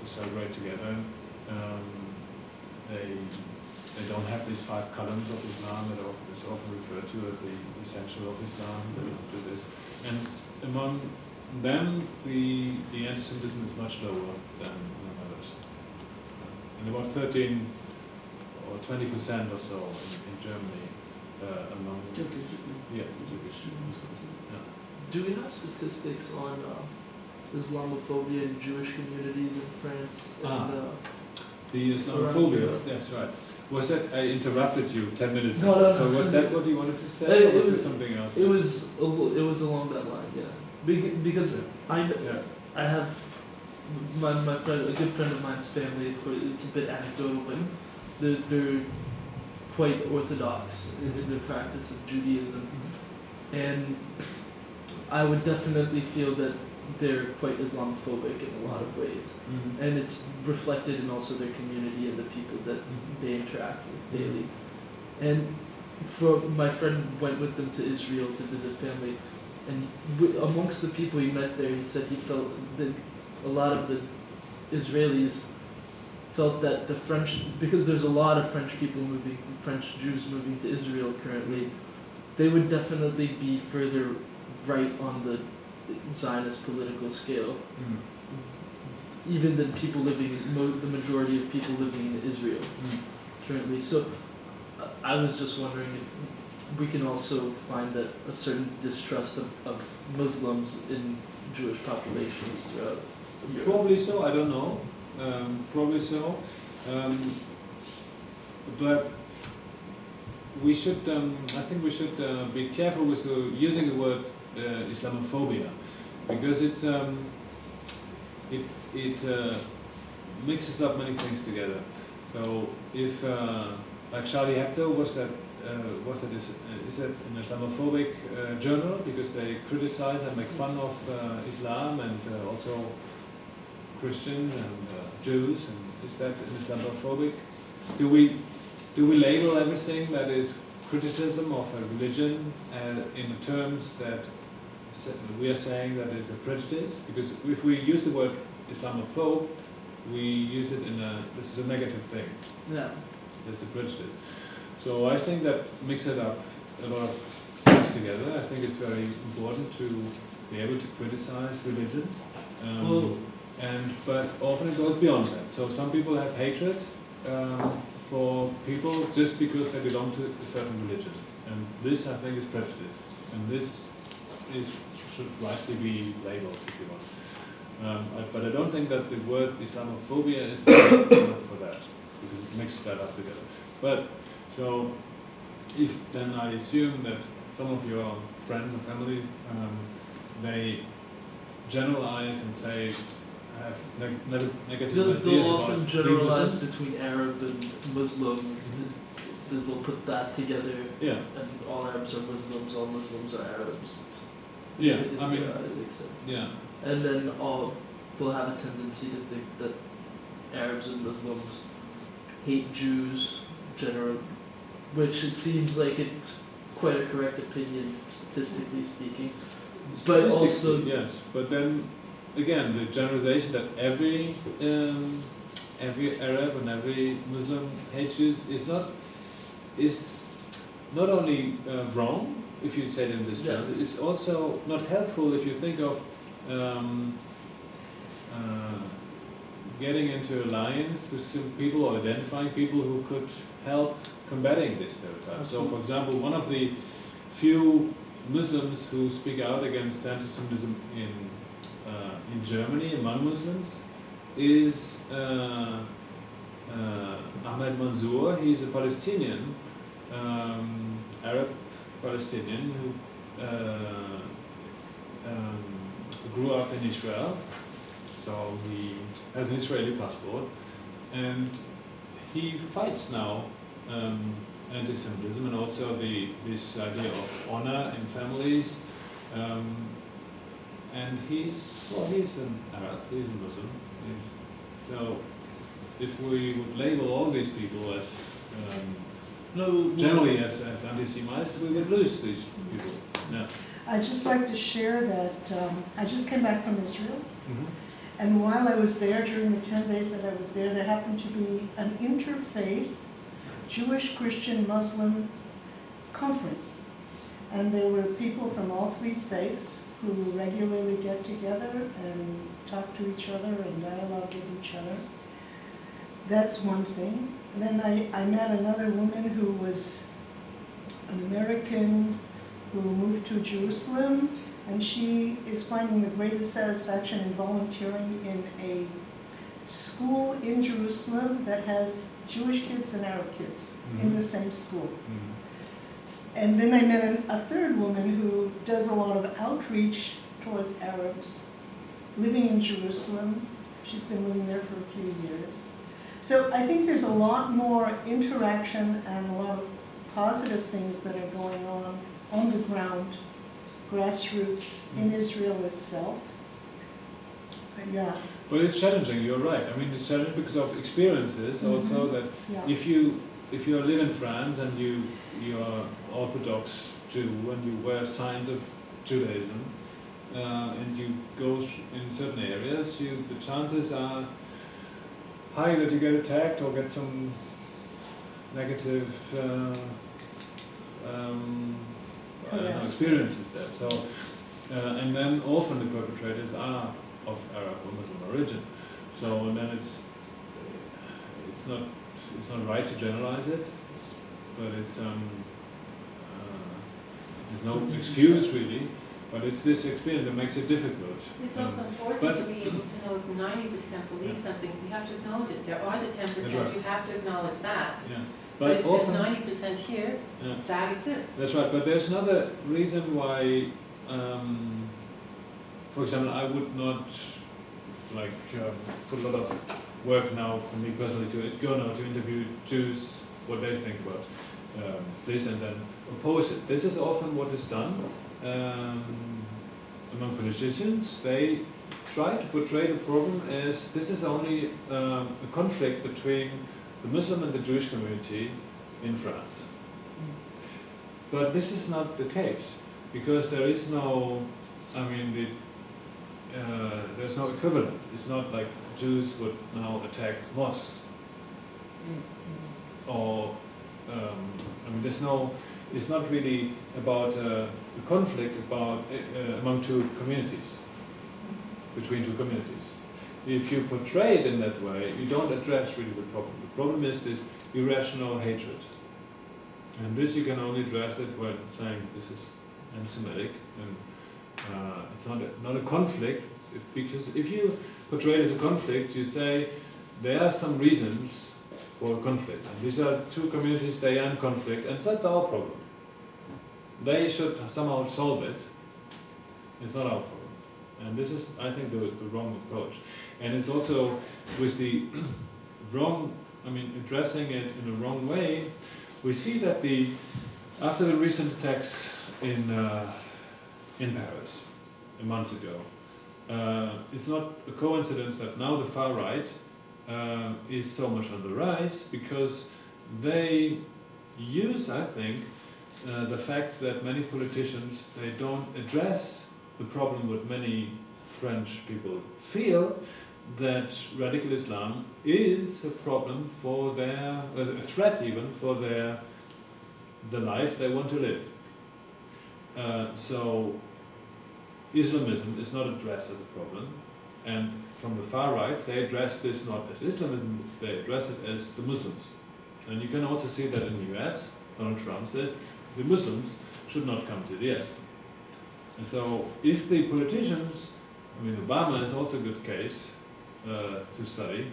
celebrate together. They don't have these 5 columns of Islam that is often referred to as the essential of Islam. They don't do this. And among them, the anti-Semitism is much lower than others. And about 13 or 20% or so in Germany among Turkish Muslims. Yeah. Do we have statistics on Islamophobia in Jewish communities in France? And, the Islamophobia, that's right. Was that, I interrupted you 10 minutes ago, No. So was that what you wanted to say, or was it something else? It was along that line, yeah. Because I have my friend, a good friend of mine's family. Of course, it's a bit anecdotal, but they're quite orthodox in their practice of Judaism, and I would definitely feel that they're quite Islamophobic in a lot of ways, and it's reflected in also their community and the people that they interact with daily. And my friend went with them to Israel to visit family, and amongst the people he met there, he said he felt that a lot of the Israelis felt that the French, because there's a lot of French Jews moving to Israel currently, they would definitely be further right on the Zionist political scale, even than people living, the majority of people living in Israel currently. So I was just wondering if we can also find that a certain distrust of Muslims in Jewish populations throughout Europe. Probably so, I don't know. Probably so. But we should, I think we should be careful with using the word Islamophobia, because it mixes up many things together. So if like Charlie Hebdo is it an Islamophobic journal because they criticize and make fun of Islam and also Christians and Jews, and is that Islamophobic? Do we label everything that is criticism of a religion in the terms that we are saying that is a prejudice? Because if we use the word Islamophobe, we use it this is a negative thing. Yeah. It's a prejudice. So I think that mixes up a lot of things together. I think it's very important to be able to criticize religion. But often it goes beyond that. So some people have hatred for people just because they belong to a certain religion. And this, I think, is prejudice. And this should rightly be labeled, if you want. But I don't think that the word Islamophobia is enough for that, because it mixes that up together. But, so, if then I assume that some of your friends or family, they generalize and say, have negative ideas They'll about often generalize Muslims. between Arab and Muslim. They'll put that together, Yeah, and all Arabs are Muslims, all Muslims are Arabs. yeah, I mean, yeah. And then they'll have a tendency to think that Arabs and Muslims hate Jews, which it seems like it's quite a correct opinion, statistically speaking. But also, yes, but then again, the generalization that every Arab and every Muslim hates Jews is not only wrong if you say it in this terms. It's also not helpful if you think of getting into alliance with some people or identifying people who could help combating this stereotype. So, for example, one of the few Muslims who speak out against anti-Semitism in Germany among Muslims is Ahmed Mansour. He's a Palestinian, Arab Palestinian who grew up in Israel. So he has an Israeli passport, and he fights now anti-Semitism and also this idea of honor in families. And he's an Arab, he's a Muslim. So if we would label all these people as generally as anti-Semites, we would lose these people. Yeah. I'd just like to share that I just came back from Israel. Mm-hmm. And while I was there, during the 10 days that I was there, there happened to be an interfaith Jewish, Christian, Muslim conference. And there were people from all three faiths who regularly get together and talk to each other and dialogue with each other. That's one thing. And then I met another woman who was an American who moved to Jerusalem, and she is finding the greatest satisfaction in volunteering in a school in Jerusalem that has Jewish kids and Arab kids in the same school. And then I met a third woman who does a lot of outreach towards Arabs living in Jerusalem. She's been living there for a few years. So I think there's a lot more interaction and a lot of positive things that are going on the ground, grassroots in Israel itself. Yeah. But it's challenging, you're right. I mean, it's challenging because of experiences also that if you live in France and you're Orthodox Jew and you wear signs of Judaism and you go in certain areas, the chances are high that you get attacked or get some negative experiences there. So, and then often the perpetrators are of Arab or Muslim origin. So, and then it's not right to generalize it, but it's there's no excuse really. But it's this experience that makes it difficult. It's also important to be able to know if 90% believe something, you have to acknowledge it. There are the 10%, you have to acknowledge that. Yeah. But if there's often, 90% here, that exists. That's right, but there's another reason why, for example, I would not put a lot of work now for me personally to go now to interview Jews, what they think about this and then oppose it. This is often what is done among politicians. They try to portray the problem as this is only a conflict between the Muslim and the Jewish community in France. But this is not the case, because there is no, there's no equivalent. It's not like Jews would now attack mosques. Or, there's no, it's not really about a conflict among two communities, between two communities. If you portray it in that way, you don't address really the problem. The problem is this irrational hatred. And this you can only address it when saying this is anti-Semitic, and it's not a conflict. Because if you portray it as a conflict, you say there are some reasons for conflict. And these are two communities, they are in conflict, and it's not our problem. They should somehow solve it. It's not our problem. And this is, I think, the wrong approach. And it's also with the wrong, addressing it in the wrong way. We see that after the recent attacks in Paris a month ago, it's not a coincidence that now the far right is so much on the rise, because they use, I think, the fact that many politicians, they don't address the problem that many French people feel, that radical Islam is a problem for a threat even for the life they want to live. So Islamism is not addressed as a problem, and from the far right they address this not as Islamism, they address it as the Muslims. And you can also see that in the US, Donald Trump says the Muslims should not come to the US. And so if the politicians, Obama is also a good case to study,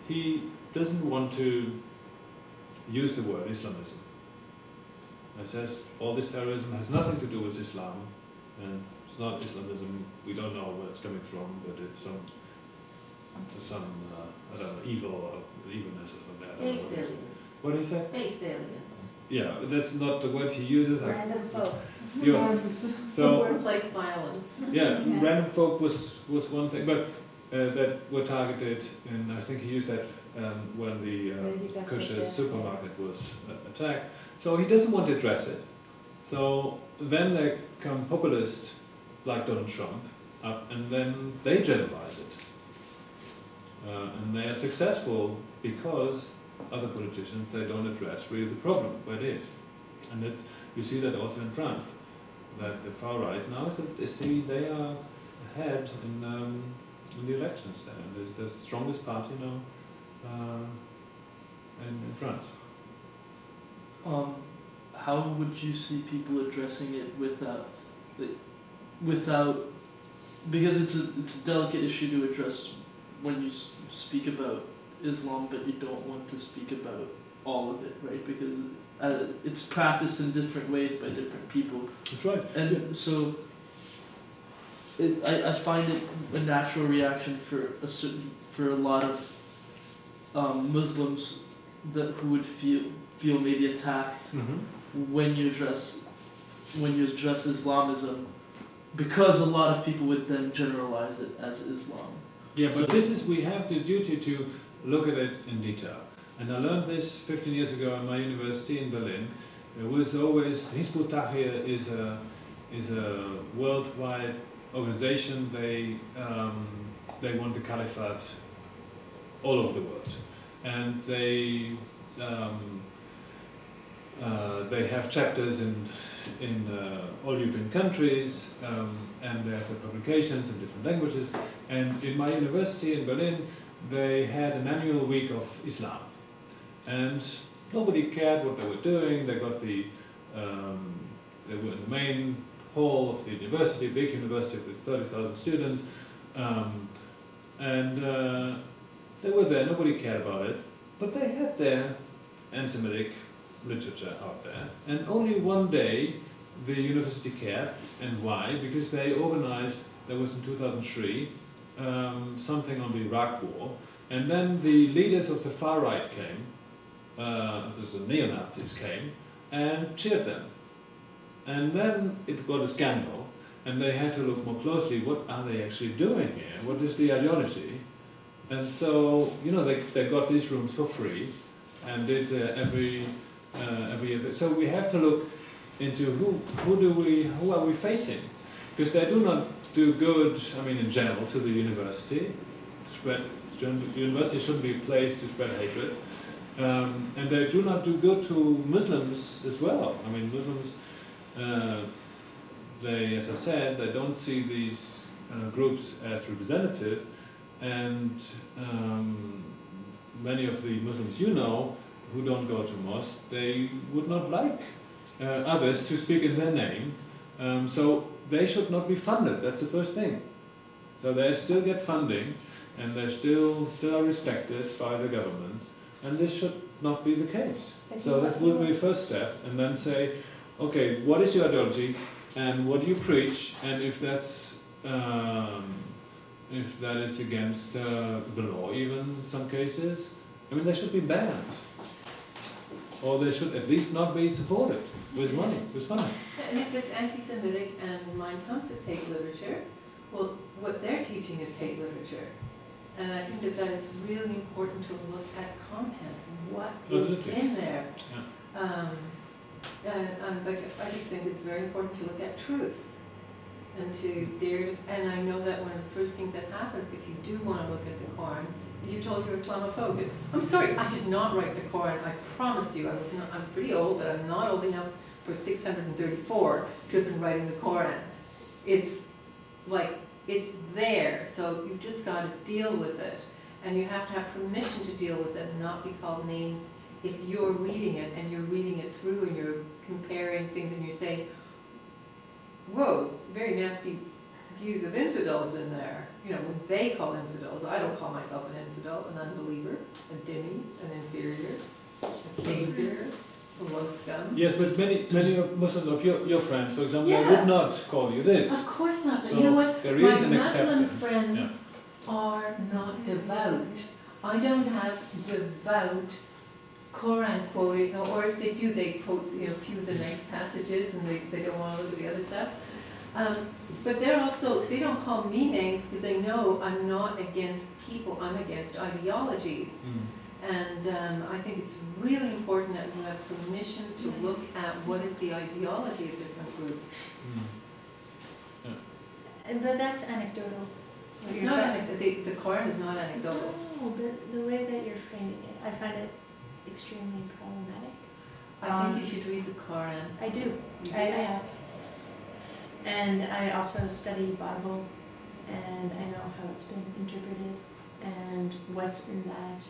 he doesn't want to use the word Islamism. He says all this terrorism has nothing to do with Islam, and it's not Islamism, we don't know where it's coming from, but it's some I don't know, evilness or something. Space aliens. What do you say? Space aliens. Yeah, that's not the word he uses. Random folks. So Workplace violence. yeah, random folk was one thing, but that were targeted, and I think he used that when the kosher supermarket was attacked. So he doesn't want to address it. So then they come populist like Donald Trump up, and then they generalize it. And they are successful because other politicians, they don't address really the problem where it is. And you see that also in France, that the far right now, they are ahead in the elections there. And there's the strongest party now in France. How would you see people addressing it without, because it's a delicate issue to address when you speak about Islam, but you don't want to speak about all of it, right? Because it's practiced in different ways by different people. That's right. And so I find it a natural reaction for a lot of Muslims who would feel maybe attacked when you address Islamism, because a lot of people would then generalize it as Islam. Yeah, but we have the duty to look at it in detail. And I learned this 15 years ago in my university in Berlin. There was always, Hizb ut-Tahrir is a worldwide organization. They want the caliphate all over the world. And they have chapters in all European countries, and they have publications in different languages. And in my university in Berlin, they had an annual week of Islam, and nobody cared what they were doing. They got they were in the main hall of the university, big university with 30,000 students, and they were there. Nobody cared about it, but they had their anti-Semitic literature out there, and only one day the university cared. And why? Because they organized, that was in 2003, something on the Iraq war, and then the leaders of the far right came, the neo-Nazis came, and cheered them. And then it got a scandal, and they had to look more closely, what are they actually doing here? What is the ideology? And so, they got these rooms for free, and did every year. So we have to look into who are we facing? Because they do not do good, in general, to the university. University shouldn't be a place to spread hatred. And they do not do good to Muslims as well. Muslims, as I said, they don't see these groups as representative, and many of the Muslims who don't go to mosque, they would not like others to speak in their name, so they should not be funded. That's the first thing. So they still get funding, and they still are respected by the governments, and this should not be the case. So that would be the first step, and then say, okay, what is your ideology, and what do you preach, and if that's if that is against the law, even in some cases, I mean, they should be banned, or they should at least not be supported with money, with funding. And if it's anti-Semitic and Mein Kampf is hate literature, well, what they're teaching is hate literature. And I think that is really important to look at content, what is in there. Yeah. But I just think it's very important to look at truth and to dare, and I know that one of the first things that happens if you do want to look at the Quran is you're told you're Islamophobic. I'm sorry, I did not write the Quran, I promise you. I'm pretty old, but I'm not old enough for 634 to have been writing the Quran. It's like, it's there, so you've just got to deal with it. And you have to have permission to deal with it and not be called names if you're reading it and you're reading it through and you're comparing things and you're saying, whoa, very nasty views of infidels in there. You know, when they call infidels, I don't call myself an infidel, an unbeliever, a dhimmi, an inferior, a kafir, a low scum. Yes, but many of Muslims of your friends, for example, Yeah. they would not call you this. Of course not, but So you know what? there My is an Muslim acceptance. friends Yeah. are not devout. I don't have devout Quran quoting, or if they do, they quote, you know, a few of the nice passages and they don't want to look at the other stuff. But they're also, they don't call me names because they know I'm not against people, I'm against ideologies. And I think it's really important that you have permission to look at what is the ideology of different groups. But that's anecdotal. What It's you're not, talking- the Quran is not anecdotal. No, but the way that you're framing it, I find it extremely problematic. I think you should read the Quran. I do. You I do? have. And I also study Bible, and I know how it's been interpreted and what's in that.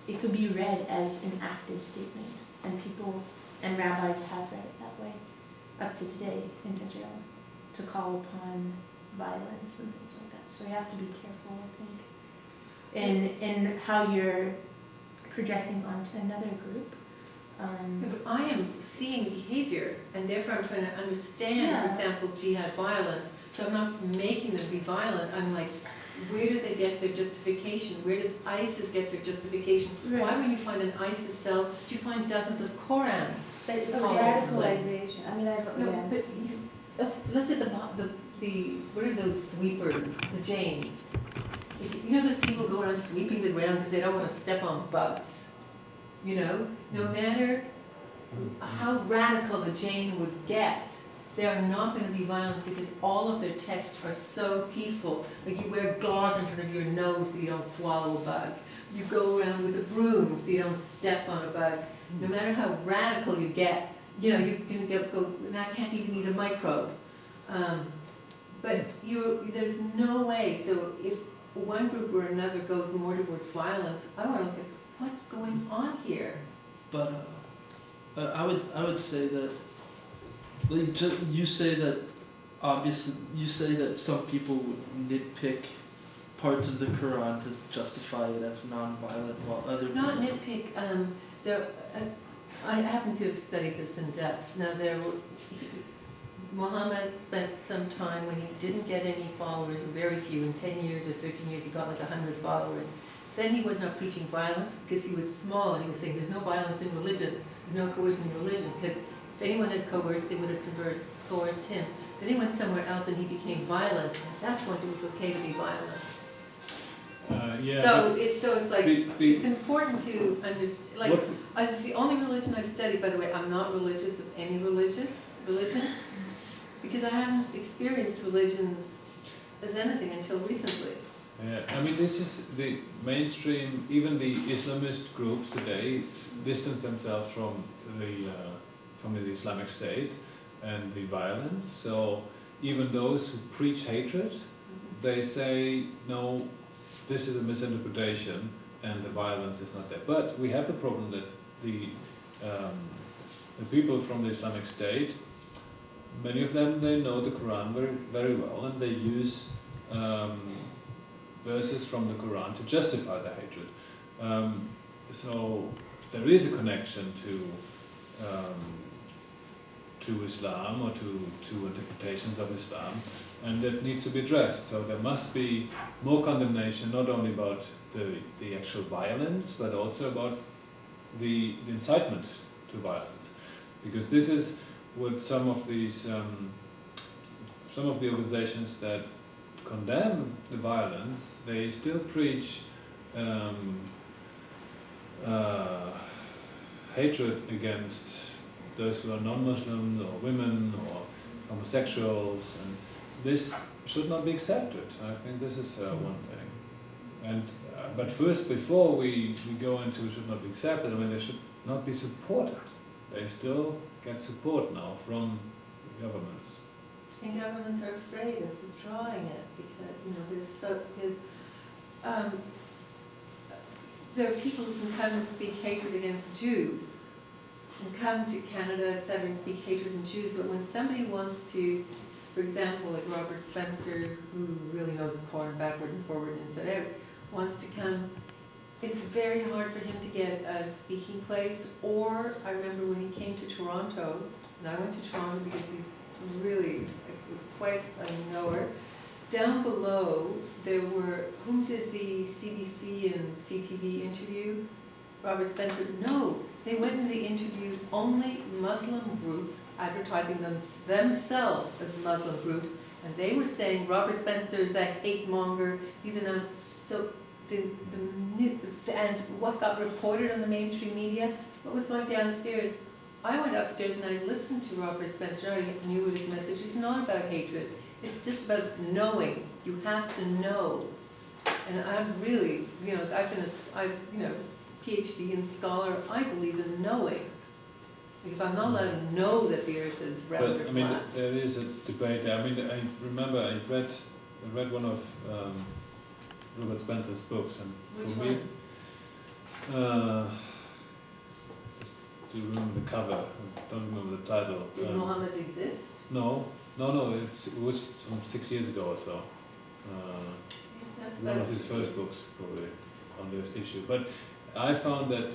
It could be read as an active statement, and people and rabbis have read it that way up to today in Israel, to call upon violence and things like that. So you have to be careful, I think, in how you're projecting onto another group. But I am seeing behavior, and therefore I'm trying to understand, Yeah. for example, jihad violence. So I'm not making them be violent. I'm like, where do they get their justification? Where does ISIS get their justification? Right. Why, when you find an ISIS cell, do you find dozens of Qurans? But it's all over the place? radicalization. I mean, No, but let's say the what are those sweepers, the Jains? You know those people go around sweeping the ground because they don't want to step on bugs. You know, no matter how radical the Jain would get, they are not going to be violent because all of their texts are so peaceful. Like you wear gauze in front of your nose so you don't swallow a bug. You go around with a broom so you don't step on a bug. No matter how radical you get, you know, you can go, and I can't even eat a microbe. But there's no way. So if one group or another goes more toward violence, I want to look at what's going on here. But I would say that, like, you say that obviously you say that some people would nitpick parts of the Quran to justify it as non-violent, while other Not people. nitpick. I happen to have studied this in depth. Now Muhammad spent some time when he didn't get any followers, or very few. In 10 years or 13 years, he got like 100 followers. Then he was not preaching violence because he was small, and he was saying there's no violence in religion, there's no coercion in religion, because if anyone had coerced, they would have coerced him. Then he went somewhere else and he became violent. At that point, it was okay to be violent. Yeah. So it's like, the- it's important to understand, like, what- it's the only religion I've studied, by the way. I'm not religious of any religion, because I haven't experienced religions as anything until recently. I mean, this is the mainstream, even the Islamist groups today distance themselves from the Islamic State and the violence. So even those who preach hatred, they say, no, this is a misinterpretation and the violence is not there. But we have the problem that the people from the Islamic State many of them, they know the Quran very, very well, and they use verses from the Quran to justify the hatred. So there is a connection to Islam or to interpretations of Islam, and that needs to be addressed. So there must be more condemnation, not only about the actual violence, but also about the incitement to violence, because this is what some of the organizations that condemn the violence, they still preach hatred against those who are non-Muslims or women or homosexuals, and this should not be accepted. I think this is one thing. And but first, before we go into it should not be accepted, I mean, they should not be supported. They still get support now from the governments. And governments are afraid of withdrawing it because, you know, there are people who can come and speak hatred against Jews, and come to Canada, etc., and speak hatred against Jews, but when somebody wants to, for example, like Robert Spencer, who really knows the Quran backward and forward and inside out, wants to come, it's very hard for him to get a speaking place. Or I remember when he came to Toronto, and I went to Toronto because he's really quite a knower. Down below, there were, whom did the CBC and CTV interview? Robert Spencer? No, they went and they interviewed only Muslim groups advertising themselves as Muslim groups, and they were saying Robert Spencer is a hate monger, he's an so and what got reported on the mainstream media, what was going downstairs, I went upstairs and I listened to Robert Spencer, I knew what his message is not about hatred, it's just about knowing, you have to know. And I'm really, you know, I've PhD and scholar, I believe in knowing. Like if I'm not allowed to know that the earth is round or But I mean, flat. there is a debate there. I mean, I remember I read one of Robert Spencer's books, and Which for me, just to remember the cover, I don't remember the title. Did Muhammad exist? No, it was from 6 years ago or so. That's One about of his first books, probably, on this issue. But I found that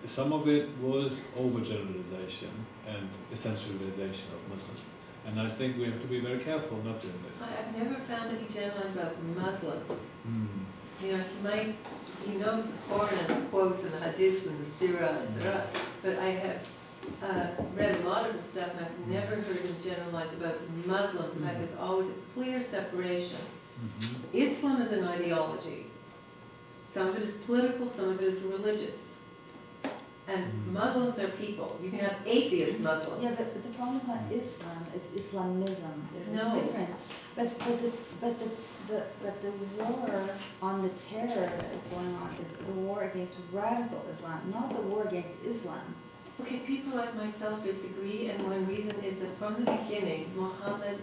some of it was overgeneralization and essentialization of Muslims. And I think we have to be very careful not doing this. I've never found that he generalized about Muslims. Mm. You know, he knows the Quran and the quotes and the hadiths and the sirah, etc. But I have read a lot of the stuff, and I've never heard him generalize about Muslims. In fact, there's always a clear separation. Mm-hmm. Islam is an ideology. Some of it is political, some of it is religious. And Muslims are people. You can have atheist Muslims. Yeah, but the problem is not Islam, it's Islamism. There's No. a difference. But the war on the terror that is going on is the war against radical Islam, not the war against Islam. Okay, people like myself disagree, and one reason is that from the beginning, Muhammad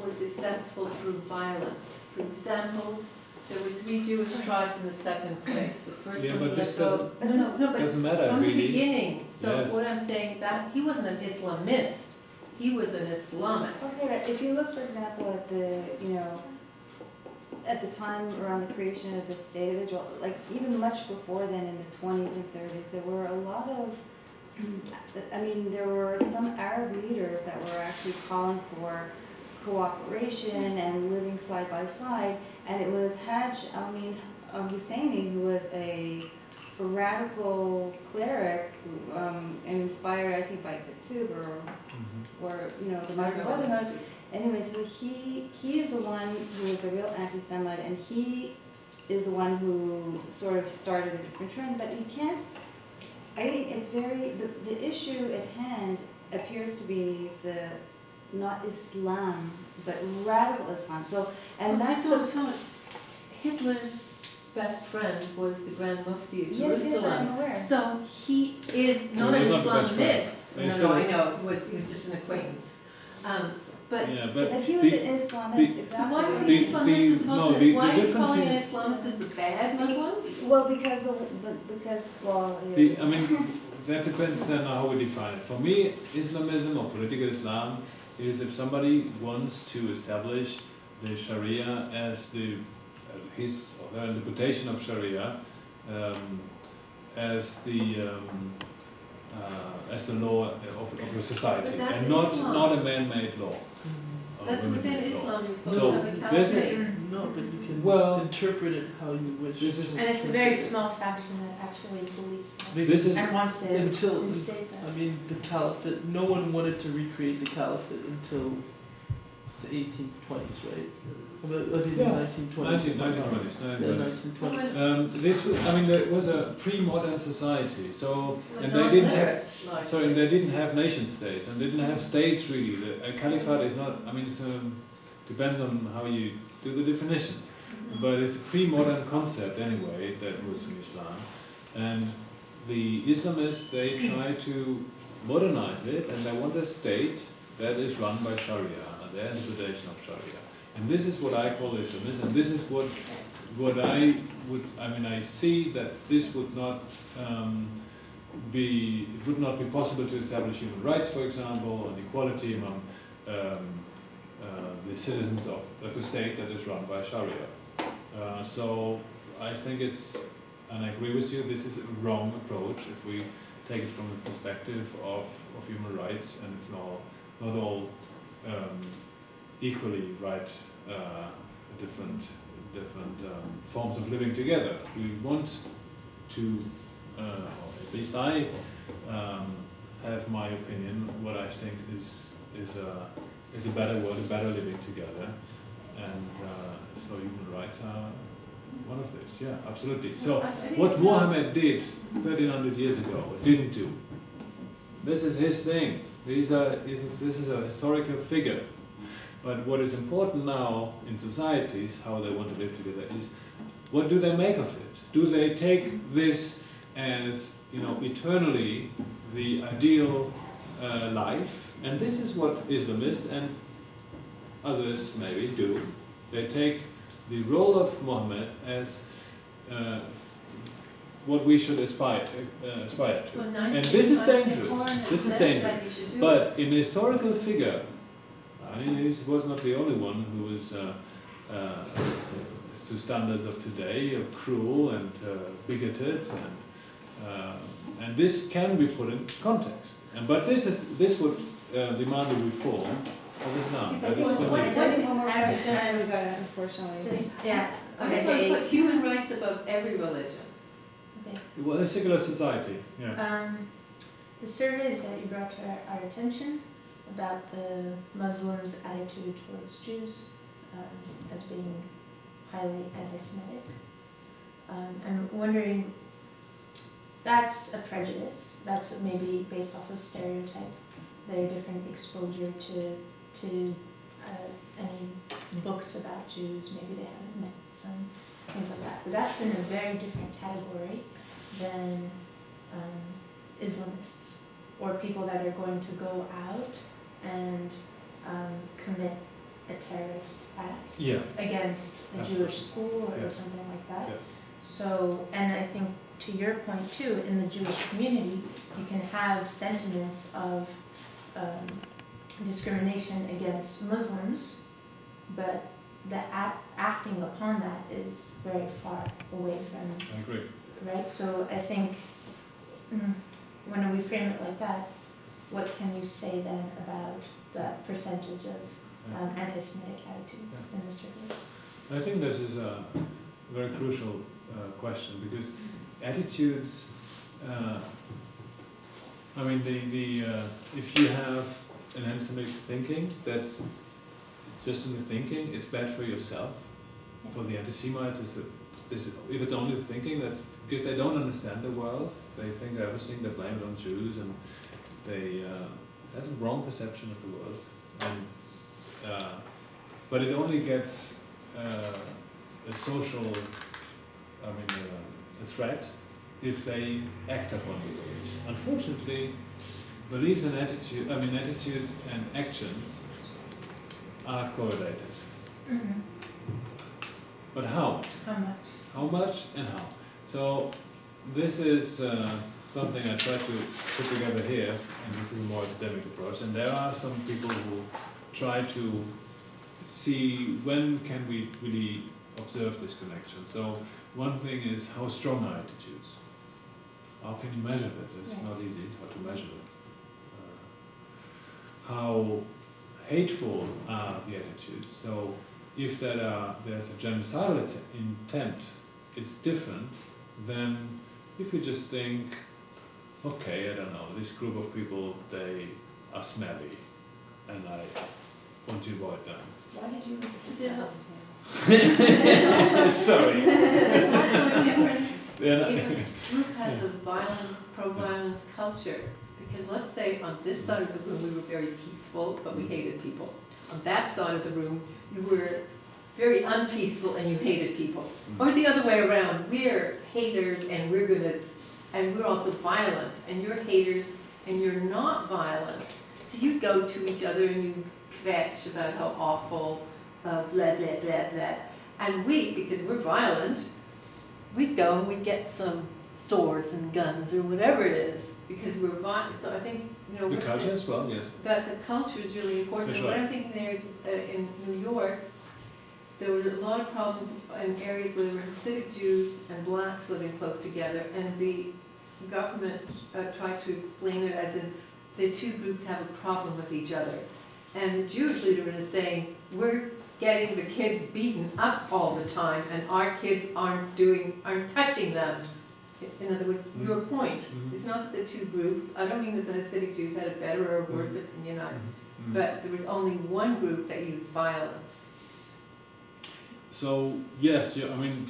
was successful through violence. For example, there were 3 Jewish tribes in the second place. The first Yeah, one but let this go. But doesn't matter, from the really. beginning. So Yes. what I'm saying, that he wasn't an Islamist. He was an Islamic. Okay, but if you look, for example, at at the time around the creation of the State of Israel, like even much before then in the 20s and 30s, there were a lot of, there were some Arab leaders that were actually calling for cooperation and living side by side, and it was Husseini, who was a radical cleric, and inspired, I think, by the Tube or the Muslim Brotherhood. Anyway, so he is the one who is the real anti-Semite, and he is the one who sort of started a different trend. But you can't. I think it's the issue at hand appears to be not Islam, but radical Islam. So, and that's so Hitler's best friend was the Grand Mufti of Jerusalem. Yes, I'm aware. So he is not He an was not the best friend. Islamist. No, I know. He was just an acquaintance. But Yeah, but but he was an Islamist, exactly. why was the- he an Islamist as no, Muslim? the Why are you difference calling an is- Islamist as the bad Muslims? Well, that depends then on how we define it. For me, Islamism or political Islam is if somebody wants to establish the Sharia as his or her interpretation of Sharia as the law of a society, But that's and not Islam. a man-made law. That's within women-made law. Islam, you're supposed So to have a this is- caliphate. No, but you can Well, interpret it how you wish. this is- And it's a very small faction that actually believes that This is and wants to Until, instate that. I mean, the caliphate, no one wanted to recreate the caliphate until the 1820s, right? I mean, the Yeah. 1920s. 1920s. Yeah, 1920s. This was, I mean, there was a pre-modern society, so But and not they didn't there, have. like- So and they didn't have nation states, and they didn't have states really. A caliphate is not. I mean, it's depends on how you do the definitions, but it's a pre-modern concept anyway that was in Islam, and the Islamists they try to modernize it, and they want a state that is run by Sharia, their interpretation of Sharia, and this is what I call Islamist, and this is what I would. I mean, I see that this would not. It would not be possible to establish human rights, for example, and equality among the citizens of a state that is run by Sharia. So I think it's, and I agree with you, this is a wrong approach if we take it from the perspective of human rights, and it's not all equally right, different forms of living together. We want to, or at least I have my opinion, what I think is a better world, a better living together, and so human rights are one of these. Yeah, absolutely. So I think what it's Muhammad did 1300 years ago, didn't do. This is his thing. This is a historical figure. But what is important now in societies, how they want to live together, is what do they make of it? Do they take this as, eternally the ideal life? And this is what Islamists and others maybe do. They take the role of Muhammad as what we should aspire to. Well, And this is dangerous. Corn, This is that's dangerous. like you should do But in a historical figure, I mean, he was not the only one who was, to standards of today, cruel and bigoted, and this can be put in context. But this would demand a reform of Islam. I That think is one the need. more question, and we got it, unfortunately. Just, yeah, Okay, so it puts human rights above every religion. okay. Well, a secular society, yeah. The surveys that you brought to our attention about the Muslims' attitude towards Jews as being highly anti-Semitic. I'm wondering, that's a prejudice, that's maybe based off of stereotype, their different exposure to any books about Jews, maybe they haven't met some, things like that. But that's in a very different category than Islamists, or people that are going to go out and commit a terrorist act Yeah, against a Absolutely. Jewish school or Yes. something like that. yes. So, and I think to your point too, in the Jewish community, you can have sentiments of discrimination against Muslims, but the acting upon that is very far away from, I agree. right? So I think when we frame it like that, what can you say then about the percentage of anti-Semitic attitudes in the surveys? I think this is a very crucial question, because attitudes, I mean, if you have an anti-Semitic thinking, that's just in the thinking, it's bad for yourself. For the anti-Semites, if it's only the thinking, that's because they don't understand the world. They think everything, they blame it on Jews, and they have a wrong perception of the world. And, but it only gets a social, a threat if they act upon the beliefs. Unfortunately, beliefs and attitudes and actions are correlated. Mm-hmm. But how? How much? How much and how? So this is something I try to put together here, and this is a more academic approach. And there are some people who try to see when can we really observe this connection. So one thing is how strong are attitudes. How can you measure that? It's Right. not easy how to measure it. How hateful are the attitudes? So if there's a genocidal intent, it's different than if you just think, okay, I don't know, this group of people, they are smelly, and I want to avoid them. Why did you? Yeah. Sorry. There's also a difference They're not- if a group has a violent, pro-violence culture. Because let's say on this side of the room we were very peaceful, but we hated people. On that side of the room, you were very unpeaceful and you hated people. Or the other way around, we're haters and we're also violent, and you're haters and you're not violent. So you go to each other and you kvetch about how awful, blah, blah, blah, blah. And we, because we're violent, we go and we get some swords and guns or whatever it is, because we're violent. So I think, you know, The culture as well, yes. that the culture is really important. That's And what right. I'm thinking there is, in New York, there were a lot of problems in areas where there were Hasidic Jews and blacks living close together, and the government tried to explain it as in the two groups have a problem with each other. And the Jewish leader was saying, we're getting the kids beaten up all the time, and our kids aren't touching them. In other words, your point. It's not that the two groups, I don't mean that the Hasidic Jews had a better or worse opinion, but there was only one group that used violence. So yes, yeah, I mean,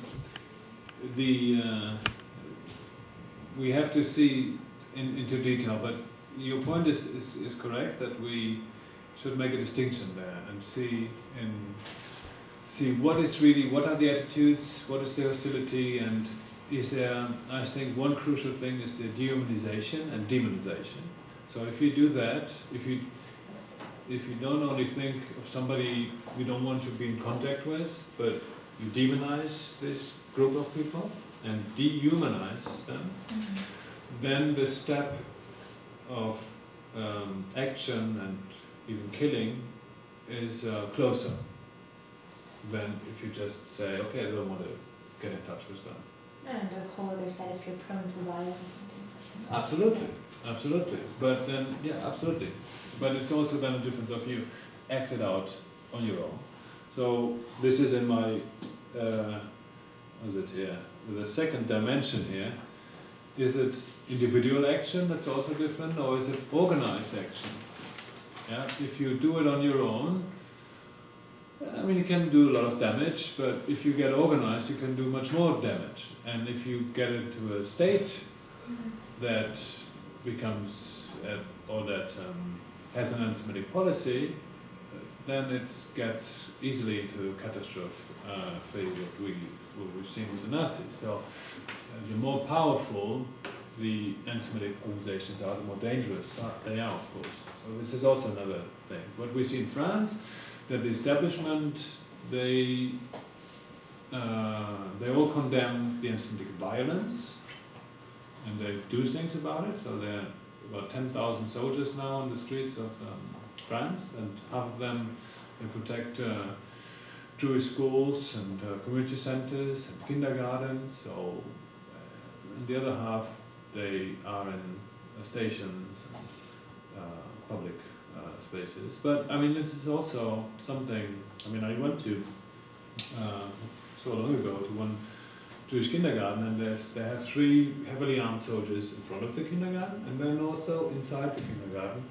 we have to see into detail, but your point is correct, that we should make a distinction there and see what are the attitudes, what is the hostility, and is there, I think one crucial thing is the dehumanization and demonization. So if you do that, if you don't only think of somebody you don't want to be in contact with, but you demonize this group of people and dehumanize them, then the step of action and even killing is closer than if you just say, okay, I don't want to get in touch with them. And a whole other side if you're prone to violence and things like that. Absolutely. But then, yeah, absolutely. But it's also then a difference of you acted out on your own. So this is in my, the second dimension here. Is it individual action that's also different, or is it organized action? Yeah, if you do it on your own, I mean, you can do a lot of damage, but if you get organized, you can do much more damage. And if you get it to a state that becomes, has an anti-Semitic policy, then it gets easily into catastrophe, what we've seen with the Nazis. So the more powerful the anti-Semitic organizations are, the more dangerous they are, of course. So this is also another thing. What we see in France, that the establishment, they all condemn the anti-Semitic violence, and they do things about it. So there are about 10,000 soldiers now on the streets of France, and half of them they protect Jewish schools and community centers and kindergartens. So, and the other half they are in stations and public spaces. But I mean, this is also something. I mean, I went to so long ago to one Jewish kindergarten, and they have 3 heavily armed soldiers in front of the kindergarten, and then also inside the kindergarten.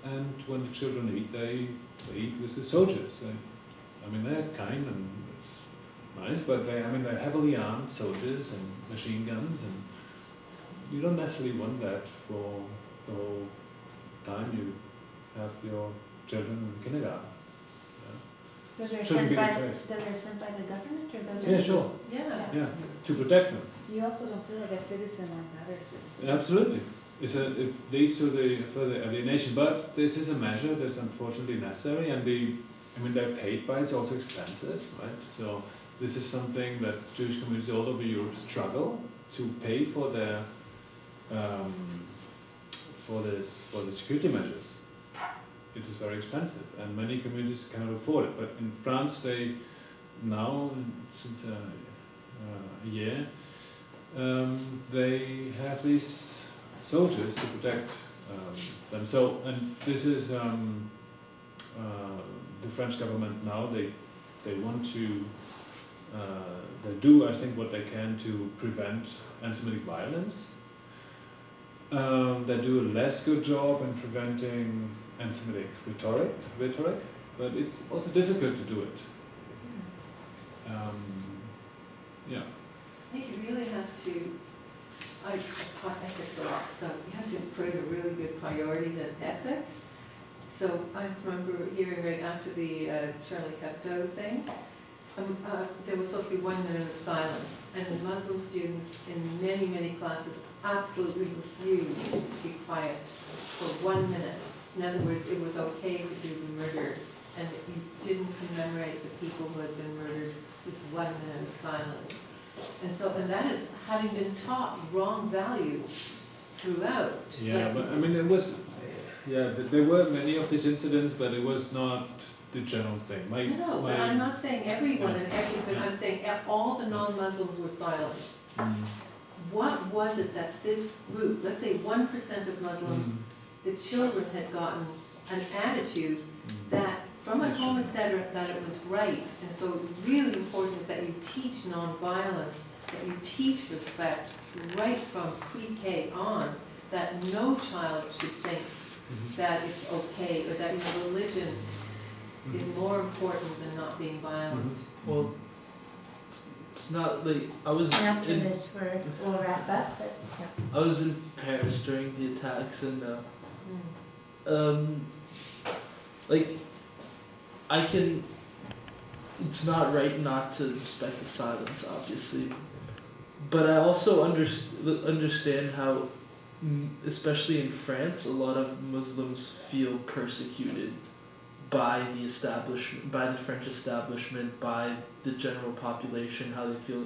And when the children eat, they eat with the soldiers. I mean, they're kind and it's nice, but they're heavily armed soldiers and machine guns, and you don't necessarily want that for the whole time you have your children in the kindergarten. Those are Shouldn't sent be the by, case. those are sent by the government, or those are? Yeah, sure. Yeah. Yeah, to protect them. You also don't feel like a citizen like other citizens. Absolutely. It leads to the further alienation, but this is a measure that's unfortunately necessary, and they're paid by it, it's also expensive, right? So this is something that Jewish communities all over Europe struggle to pay for their for the security measures. it is very expensive, and many communities cannot afford it. But in France, they now, since a year, they have these soldiers to protect them. So, and this is the French government now. They want to. They do, I think, what they can to prevent anti-Semitic violence. They do a less good job in preventing anti-Semitic rhetoric, but it's also difficult to do it. Yeah. I think you really have to, I taught ethics a lot, so you have to put in a really good priorities and ethics. So I remember hearing right after the Charlie Hebdo thing, there was supposed to be 1 minute of silence, and the Muslim students in many, many classes absolutely refused to be quiet for 1 minute. In other words, it was okay to do the murders, and you didn't commemorate the people who had been murdered with 1 minute of silence. And that is having been taught wrong values throughout. Yeah, but I mean, it was, there were many of these incidents, but it was not the general thing. No, but I'm not saying everyone and every, but I'm saying all the non-Muslims were silent. What was it that this group, let's say 1% of Muslims, the children had gotten an attitude that from at home, etc., that it was right. And so it's really important that you teach nonviolence, that you teach respect right from pre-K on, that no child should think that it's okay or that your religion is more important than not being violent. Well, it's not like I was After in, this, we'll wrap up, but yeah. I was in Paris during the attacks, and like it's not right not to respect the silence, obviously, but I also understand how, especially in France, a lot of Muslims feel persecuted by the establishment, by the French establishment, by the general population, how they feel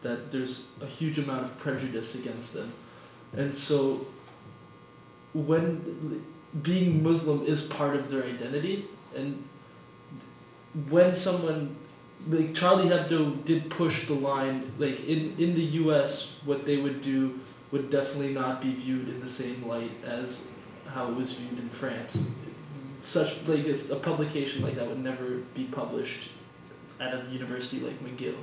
that there's a huge amount of prejudice against them. And so when being Muslim is part of their identity, and when someone, like Charlie Hebdo did push the line, like in the US, what they would do would definitely not be viewed in the same light as how it was viewed in France. Such, like, it's a publication like that would never be published at a university like McGill.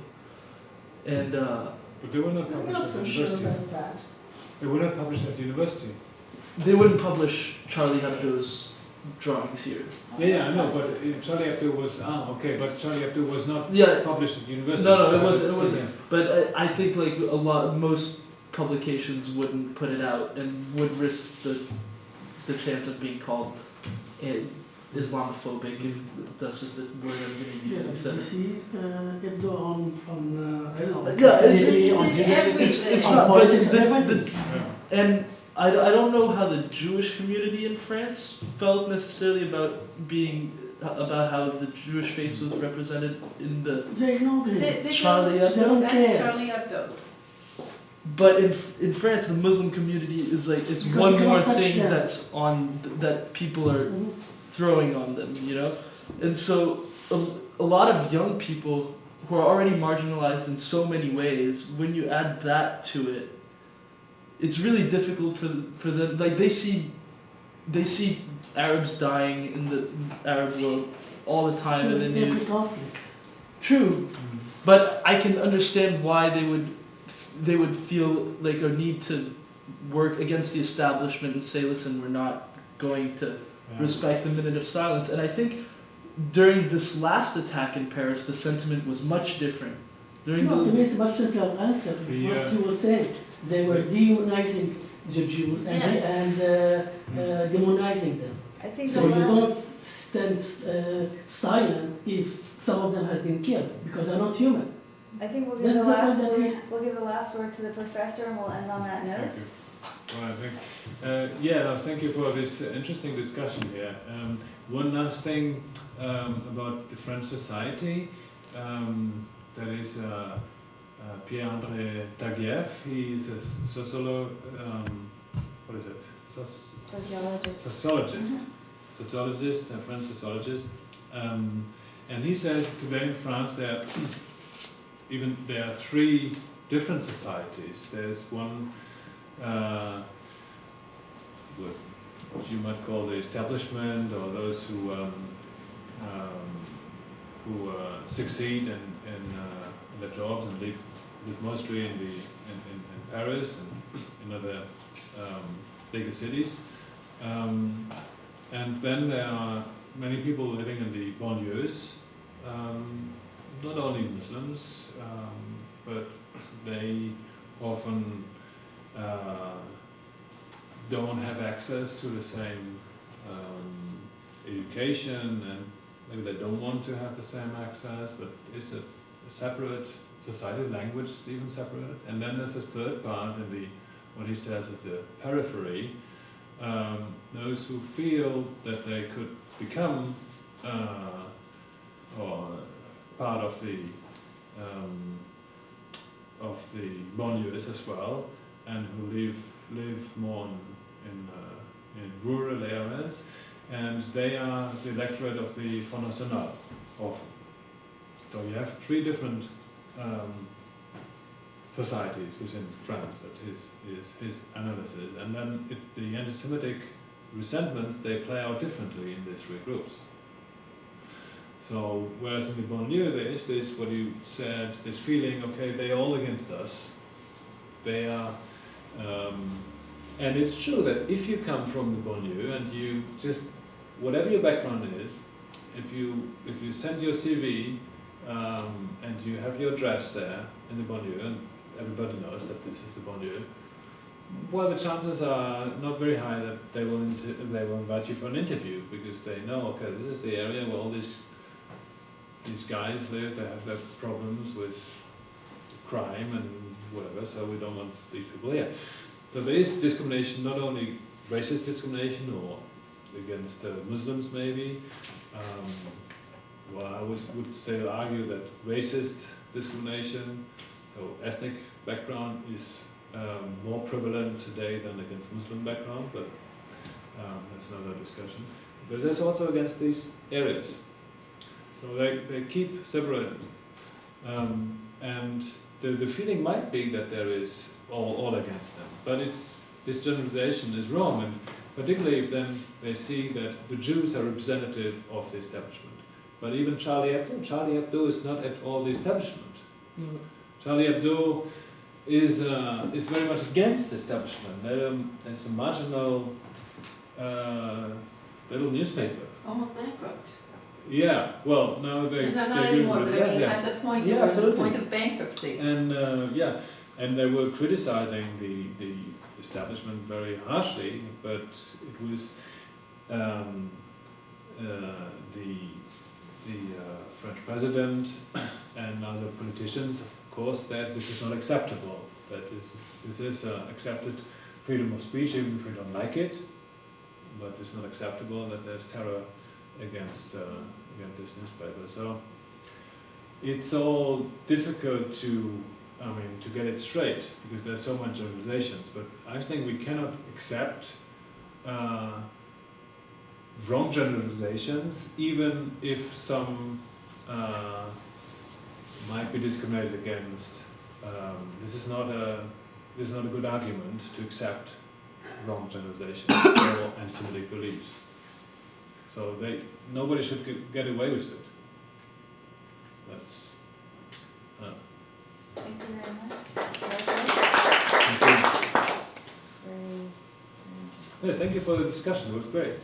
And but they were not I'm published not at so the sure university. about that. They were not published at the university. they wouldn't publish Charlie Hebdo's drawings here. Yeah, I know, but Charlie Hebdo was but Charlie Hebdo was not Yeah. published at the university. No, it wasn't. But I think like most publications wouldn't put it out and would risk the chance of being called Islamophobic if that's just the word I'm going to use. Yeah, instead. you see, Hebdo on I don't know, Yeah, Christianity, on Judaism, it's on not, but politics, everything. and I don't know how the Jewish community in France felt necessarily about how the Jewish face was represented in the They ignore it. Charlie They Hebdo. don't That's care. Charlie Hebdo. But in France, the Muslim community is like it's Because one you more cannot touch thing them. that's on that people are Mhm. throwing on them, you know, and so a lot of young people who are already marginalized in so many ways, when you add that to it, it's really difficult for them. Like they see Arabs dying in the Arab world all the time in the Choose every news. conflict. True, but I can understand why they would feel like a need to work against the establishment and say, listen, we're not going to respect the minute of silence. And I think during this last attack in Paris, the sentiment was much different. During No, to the me it's a much simpler answer. It's what you were saying. They were demonizing the Jews and demonizing them. I think So you don't stand silent if some of them have been killed because they're not human. I think we'll give That's the the last point that word. We'll give the last word to the professor, and we'll end on that note. Thank you. Well, thank you for this interesting discussion here. One last thing about the French society. That is Pierre-André Taguieff. He is a sociologist. Sociologist. Sociologist. sociologist, a French sociologist, and he says today in France there are three different societies. There's one with what you might call the establishment, or those who succeed in their jobs and live mostly in Paris and in other bigger cities. And then there are many people living in the banlieues, not only Muslims, but they often don't have access to the same education, and maybe they don't want to have the same access, but it's a separate society. Language is even separate. And then there's a third part in the, what he says is the periphery, those who feel that they could become or part of the banlieues as well, and who live more in rural areas, and they are the electorate of the Front National often. So you have three different societies within France. That is his analysis, and then the anti-Semitic resentments, they play out differently in these three groups. So whereas in the banlieue there is this, what you said, this feeling, okay, they're all against us. They are, and it's true that if you come from the banlieue and you just, whatever your background is, if you send your CV and you have your address there in the banlieue, and everybody knows that this is the banlieue, well, the chances are not very high that they will invite you for an interview, because they know, okay, this is the area where all these guys live. They have their problems with crime and whatever, so we don't want these people here. So there is discrimination, not only racist discrimination or against Muslims maybe. Well, I would still argue that racist discrimination, so ethnic background, is more prevalent today than against Muslim background, but that's another discussion. But there's also against these areas. So they keep separated. And the feeling might be that there is all against them, but this generalization is wrong, and particularly if then they see that the Jews are representative of the establishment. But even Charlie Hebdo is not at all the establishment. Mm. Charlie Hebdo is very much against the establishment. It's a marginal little newspaper. Almost bankrupt. Yeah, well, now they... No, not they're anymore, doing but it, I mean, yeah. at the point, Yeah, they were at the absolutely. point of bankruptcy. And and they were criticizing the establishment very harshly, but it was the French president and other politicians, of course, that this is not acceptable. That this is accepted freedom of speech, even if we don't like it, but it's not acceptable that there's terror against this newspaper. So it's all difficult to get it straight, because there's so much generalizations. But I think we cannot accept wrong generalizations, even if some might be discriminated against. This is not a good argument to accept wrong generalizations or anti-Semitic beliefs. So nobody should get away with it. That's. Thank you very much. Thank you. Yeah, thank you for the discussion. It was great.